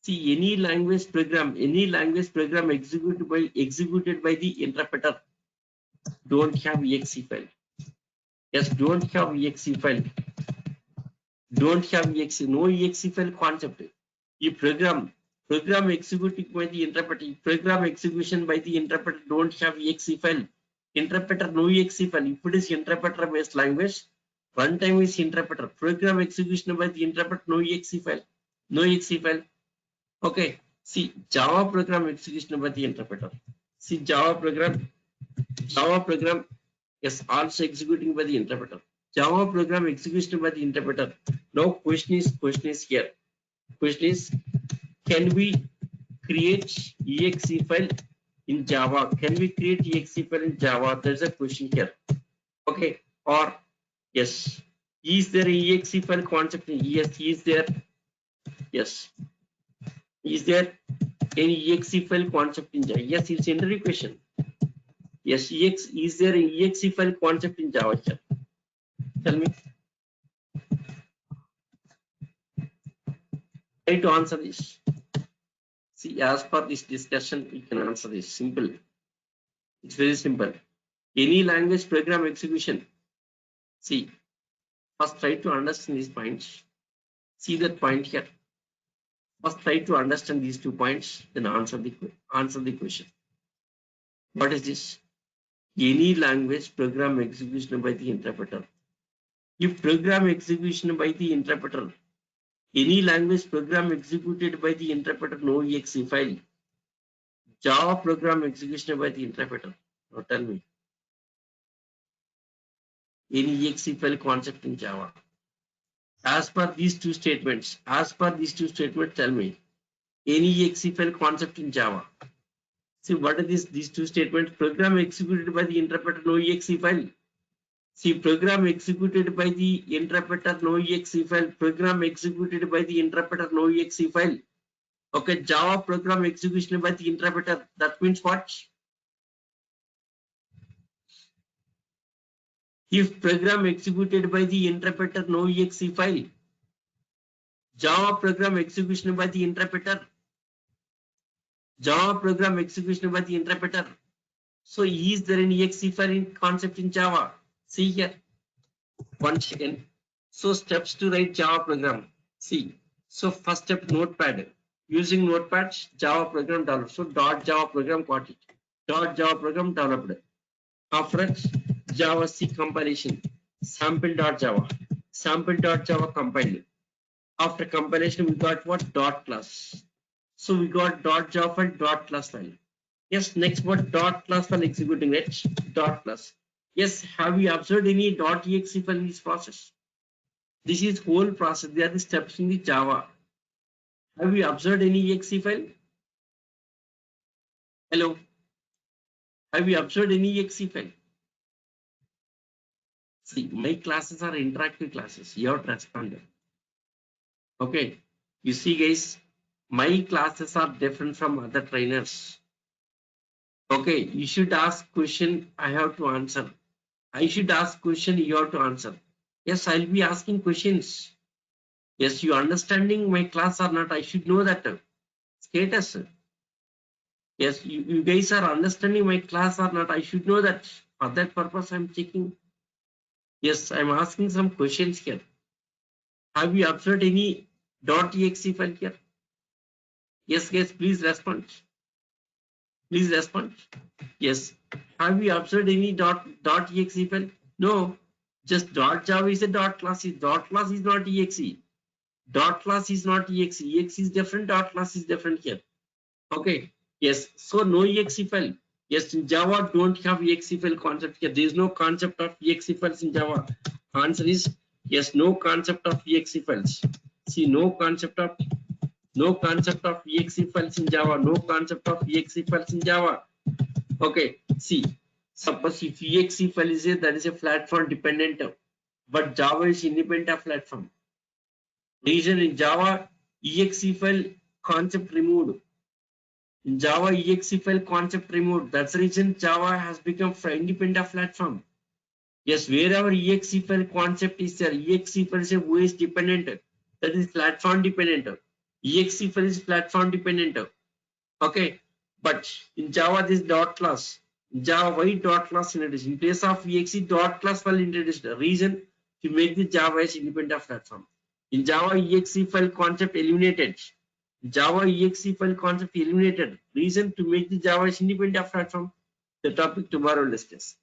See, any language program executed by the interpreter don't have exe file. Yes, don't have exe file. Don't have exe, no exe file concept. You program executing by the interpreter, program execution by the interpreter don't have exe file. Interpreter no exe file. If it is interpreter based language, runtime is interpreter. Program execution by the interpreter no exe file. No exe file. Okay. See, Java program execution by the interpreter. See, Java program is also executing by the interpreter. Java program execution by the interpreter. Now question is here. Question is, can we create exe file in Java? Can we create exe file in Java? There's a question here. Okay. Or yes. Is there a exe file concept? Yes, is there. Yes. Is there any exe file concept in Java? Yes, it's interview question. Yes, is there an exe file concept in Java here? Tell me. Try to answer this. See, as per this discussion, we can answer this. Simple. It's very simple. Any language program execution. See, first try to understand these points. See that point here. First try to understand these 2 points, then answer the question. What is this? Any language program execution by the interpreter. If program execution by the interpreter, any language program executed by the interpreter no exe file. Java program execution by the interpreter. Now tell me. Any exe file concept in Java. As per these two statements, tell me. Any exe file concept in Java. See, what are these 2 statements? Program executed by the interpreter no exe file. See, program executed by the interpreter no exe file. Program executed by the interpreter no exe file. Okay, Java program execution by the interpreter. That means what? If program executed by the interpreter no exe file. Java program execution by the interpreter. Java program execution by the interpreter. So is there any exe file in concept in Java? See here. 1 second. So steps to write Java program. See. So first step, notepad. Using notepad, Java program developed. So .java program got it. .java program developed. After Java C compilation. Sample.java. Sample.java compiled. After compilation, we got what? Dot class. So we got .java file, .class file. Yes, next what? .class file executing it. .class. Yes, have we observed any .exe file in this process? This is whole process. They are the steps in the Java. Have we observed any exe file? Hello? Have we observed any exe file? See, my classes are interactive classes. You have to respond. Okay. You see, guys, my classes are different from other trainers. Okay, you should ask question, I have to answer. I should ask question, you have to answer. Yes, I'll be asking questions. Yes, you understanding my class or not, I should know that status. Yes, you guys are understanding my class or not, I should know that. For that purpose, I'm checking. Yes, I'm asking some questions here. Have you observed any .exe file here? Yes, yes, please respond. Please respond. Yes. Have you observed any .exe file? No. Just .java is a dot class. Dot class is not exe. Dot class is not exe. Exe is different. Dot class is different here. Okay. Yes. So no exe file. Yes, in Java don't have exe file concept here. There is no concept of exe files in Java. Answer is yes, no concept of exe files. See, no concept of exe files in Java. No concept of exe files in Java. Okay. See, suppose if exe file is a, that is a platform dependent, but Java is independent of platform. Reason in Java exe file concept removed. In Java exe file concept removed. That's the reason Java has become independent of platform. Yes, wherever exe file concept is there, exe file is a OS dependent. That is platform dependent. Exe file is platform dependent. Okay, but in Java this dot class. In Java, why dot class introduced? In place of exe, dot class file introduced. The reason to make the Java is independent of platform. In Java, exe file concept eliminated. Java exe file concept eliminated. Reason to make the Java is independent of platform. The topic tomorrow we'll discuss.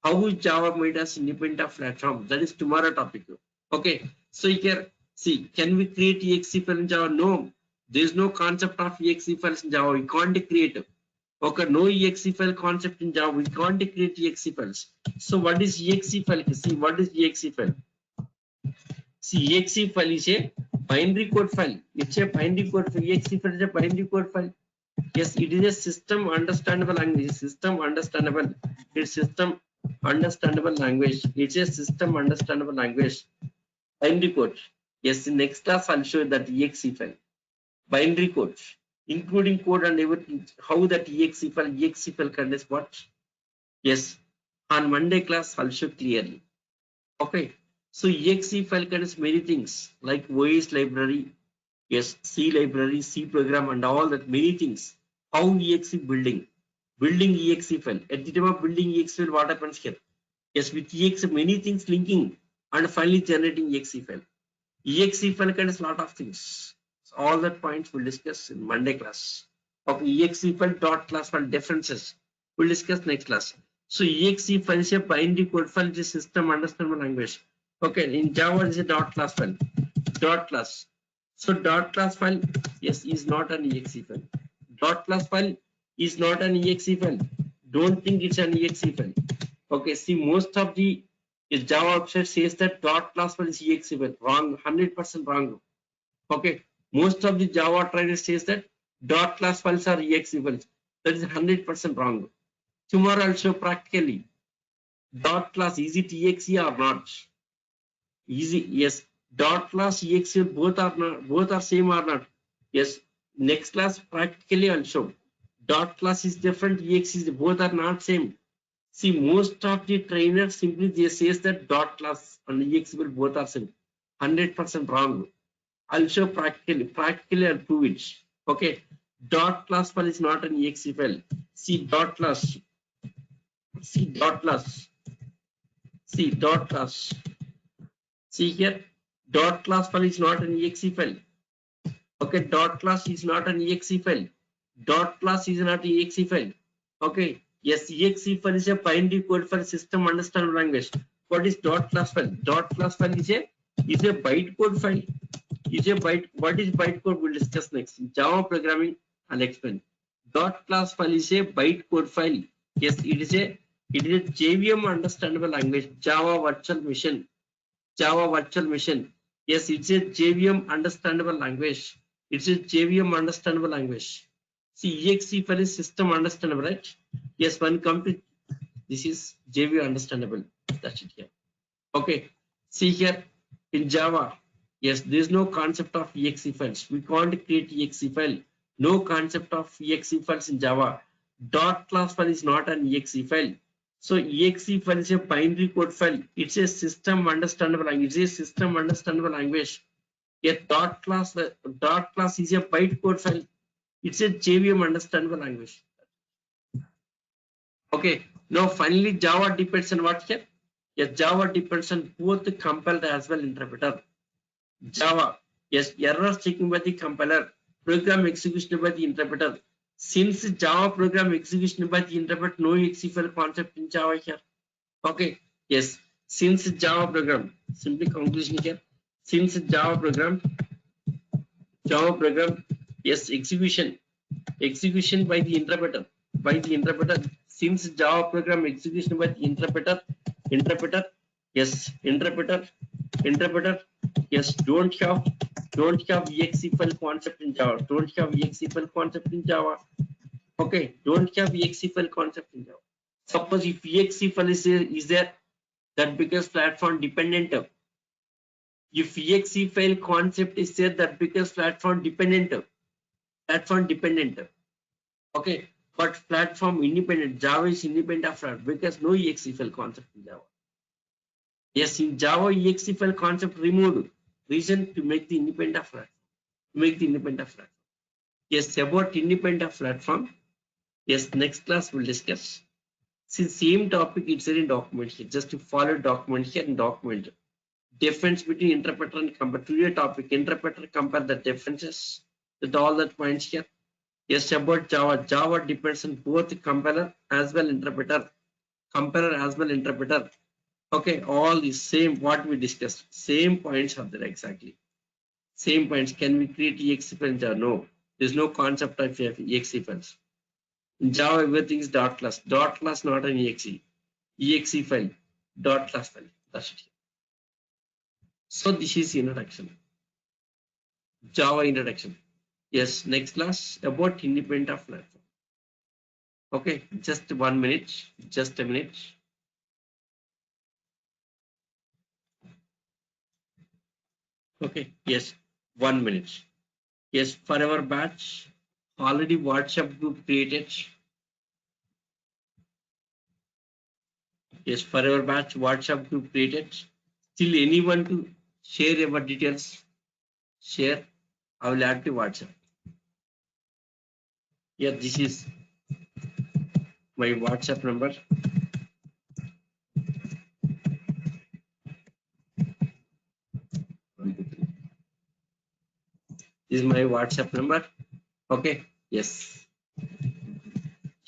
How is Java made as independent of platform? That is tomorrow topic. Okay. So here, see, can we create exe file in Java? No. There is no concept of exe files in Java. We can't create. Okay, no exe file concept in Java. We can't create exe files. So what is exe file? See, what is exe file? See, exe file is a binary code file. It's a binary code file. Exe file is a binary code file. Yes, it is a system understandable language. System understandable. It's system understandable language. It's a system understandable language. Binary code. Yes, in next class I'll show you that exe file. Binary code, including code and everything. How that exe file contains what? Yes, on Monday class I'll show clearly. Okay. So exe file contains many things like OS library, yes, C library, C program, and all that many things. How exe building exe file. At the time of building exe file, what happens here? Yes, with exe many things linking and finally generating exe file. Exe file contains lot of things. So all that points we'll discuss in Monday class. Okay, exe file dot class file differences we'll discuss next class. So exe file is a binary code file, is a system understandable language. Okay, in Java is a dot class file. Dot class. So dot class file, yes, is not an exe file. Dot class file is not an exe file. Don't think it's an exe file. Okay, see, most of the Java website says that dot class file is exe file. Wrong, 100% wrong. Okay, most of the Java trainers says that dot class files are exe files. That is 100% wrong. Tomorrow I'll show practically dot class, is it exe or not? Easy, yes. Dot class exe both are not, both are same or not? Yes. Next class practically I'll show. Dot class is different, exe is, both are not same. See, most of the trainers simply they says that dot class and exe both are same. 100% wrong. I'll show practically I'll prove it. Okay. Dot class file is not an exe file. See dot class. See dot class. See dot class. See here, dot class file is not an exe file. Okay, dot class is not an exe file. Dot class is not an exe file. Okay, yes, exe file is a binary code for system understandable language. What is dot class file? Dot class file is a bytecode file. Is a byte. What is bytecode? We'll discuss next. In Java programming, I'll explain. Dot class file is a bytecode file. Yes, it is a JVM understandable language. Java virtual machine. Java virtual machine. Yes, it's a JVM understandable language. It's a JVM understandable language. See, exe file is system understandable, right? Yes, when come to this is JVM understandable. That's it here. Okay. See here in Java. Yes, there is no concept of exe files. We can't create exe file. No concept of exe files in Java. Dot class file is not an exe file. So exe file is a binary code file. It's a system understandable language. It's a system understandable language. A dot class is a bytecode file. It's a JVM understandable language. Okay. Now finally Java depends on what here? Yes, Java depends on both the compiled as well interpreter. Java. Yes, errors checking by the compiler. Program execution by the interpreter. Since Java program execution by the interpreter, no XFL concept in Java here. Okay. Yes. Since Java program, simply conclusion here. Since Java program, yes, execution by the interpreter. Since Java program execution by the interpreter, yes, interpreter, yes, don't have exe file concept in Java. Don't have exe file concept in Java. Okay, don't have exe file concept in Java. Suppose if exe file is there, that becomes platform dependent. If exe file concept is there, that becomes platform dependent. Okay, but platform independent. Java is independent of that because no exe file concept in Java. Yes, in Java exe file concept removed. Reason to make the independent of platform. Yes, about independent of platform. Yes, next class we'll discuss. See, same topic it's there in document here. Just to follow document here and document. Difference between interpreter and compiler. Today topic interpreter compare the differences with all that points here. Yes, about Java. Java depends on both compiler as well interpreter. Compiler as well interpreter. Okay, all the same what we discussed. Same points are there exactly. Same points. Can we create exe file in Java? No. There's no concept of exe files. In Java, everything is dot class. Dot class not an exe. Exe file. Dot class file. That's it. So this is introduction. Java introduction. Yes, next class about independent of platform. Okay, just 1 minute. Just a minute. Okay, yes, 1 minute. Yes, for our batch, already WhatsApp group created. Yes, for our batch, WhatsApp group created. Still anyone to share our details? Share. I will add to WhatsApp. Yeah, this is my WhatsApp number. This is my WhatsApp number. Okay. Yes.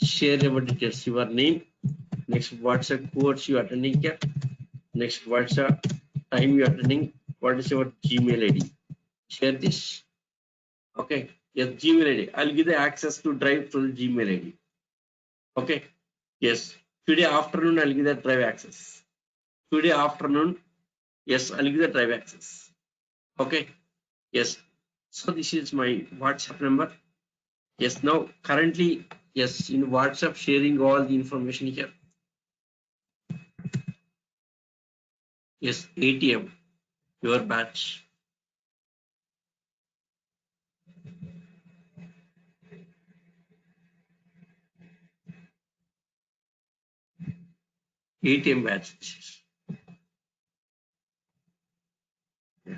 Share your details. Your name. Next WhatsApp course you are attending here. Next WhatsApp time you are attending. What is your Gmail ID? Share this. Okay. Yes, Gmail ID. I'll give the access to drive through the Gmail ID. Okay. Yes. Today afternoon I'll give the drive access. Today afternoon. Yes, I'll give the drive access. Okay. Yes. So this is my WhatsApp number. Yes, now currently, yes, in WhatsApp sharing all the information here. Yes, ATM, your batch. ATM batch. Yeah.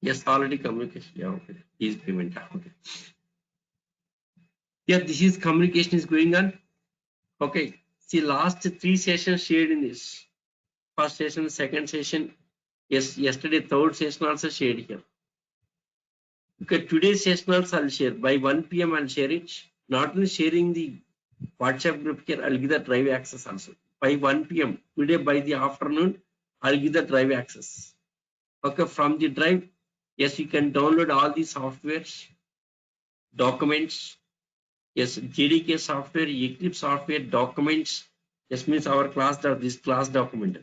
Yes, already communication. Yeah, okay. Is payment. Okay. Yeah, this is communication is going on. Okay. See, last 3 sessions shared in this. First session, second session. Yes, yesterday, third session also shared here. Okay, today's session also I'll share. By 1 p.m. I'll share it. Not only sharing the WhatsApp group here, I'll give the drive access also. By 1 p.m. today, by the afternoon, I'll give the drive access. Okay, from the drive, yes, you can download all the softwares, documents. Yes, JDK software, Eclipse software, documents. Yes, means our class, this class document,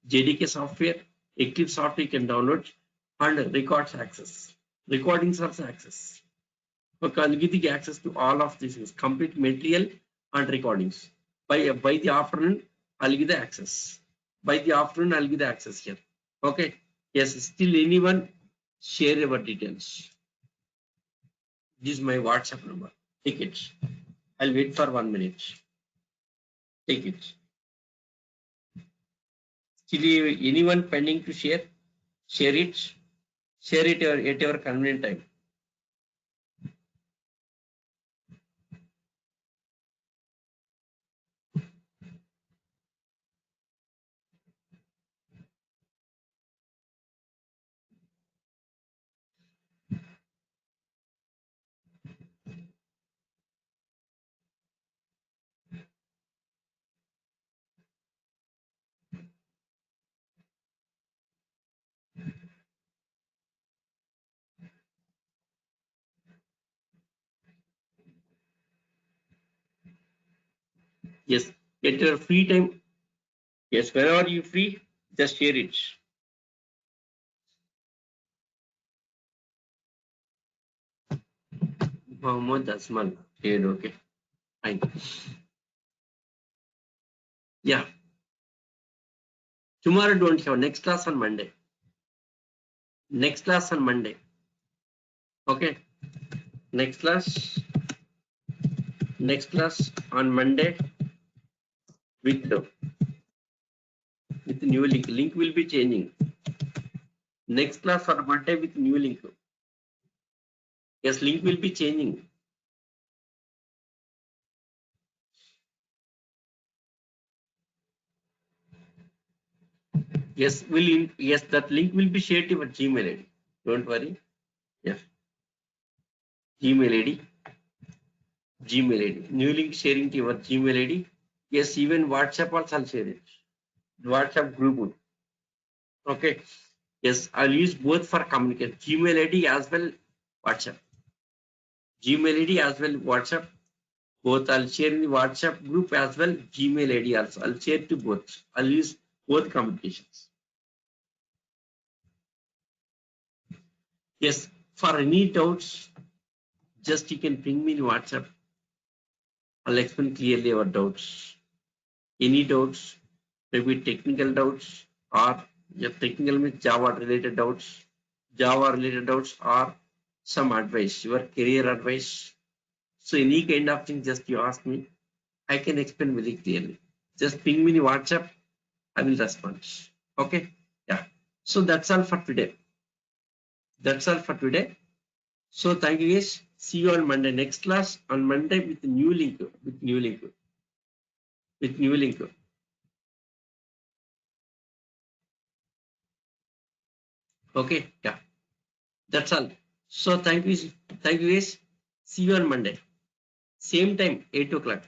JDK software, Eclipse software you can download, and records access. Recordings also access. Okay, I'll give the access to all of these things, complete material and recordings. By the afternoon, I'll give the access. By the afternoon, I'll give the access here. Okay. Yes, still anyone share your details. This is my WhatsApp number. Take it. I'll wait for 1 minute. Take it. Still anyone pending to share? Share it. Share it at your convenient time. Yes, at your free time. Yes, whenever you free, just share it. Mohammed Asman. Share, okay. Fine. Yeah. Tomorrow don't have next class on Monday. Next class on Monday. Okay. Next class. Next class on Monday with new link. Link will be changing. Next class on Monday with new link. Yes, link will be changing. Yes, yes, that link will be shared to your Gmail ID. Don't worry. Yes, Gmail ID. Gmail ID. New link sharing to your Gmail ID. Yes, even WhatsApp also I'll share it. WhatsApp group. Okay. Yes, I'll use both for communication. Gmail ID as well WhatsApp. Gmail ID as well WhatsApp. Both I'll share in the WhatsApp group as well Gmail ID also. I'll share to both. I'll use both communications. Yes, for any doubts, just you can ping me in WhatsApp. I'll explain clearly our doubts. Any doubts, maybe technical doubts or technical means Java related doubts, Java related doubts or some advice, your career advice. So any kind of thing, just you ask me, I can explain very clearly. Just ping me in WhatsApp, I will respond. Okay, yeah. So that's all for today. That's all for today. So thank you guys. See you on Monday. Next class on Monday with new link. With new link. With new link. Okay, yeah. That's all. So thank you. Thank you guys. See you on Monday. Same time, 8 o'clock.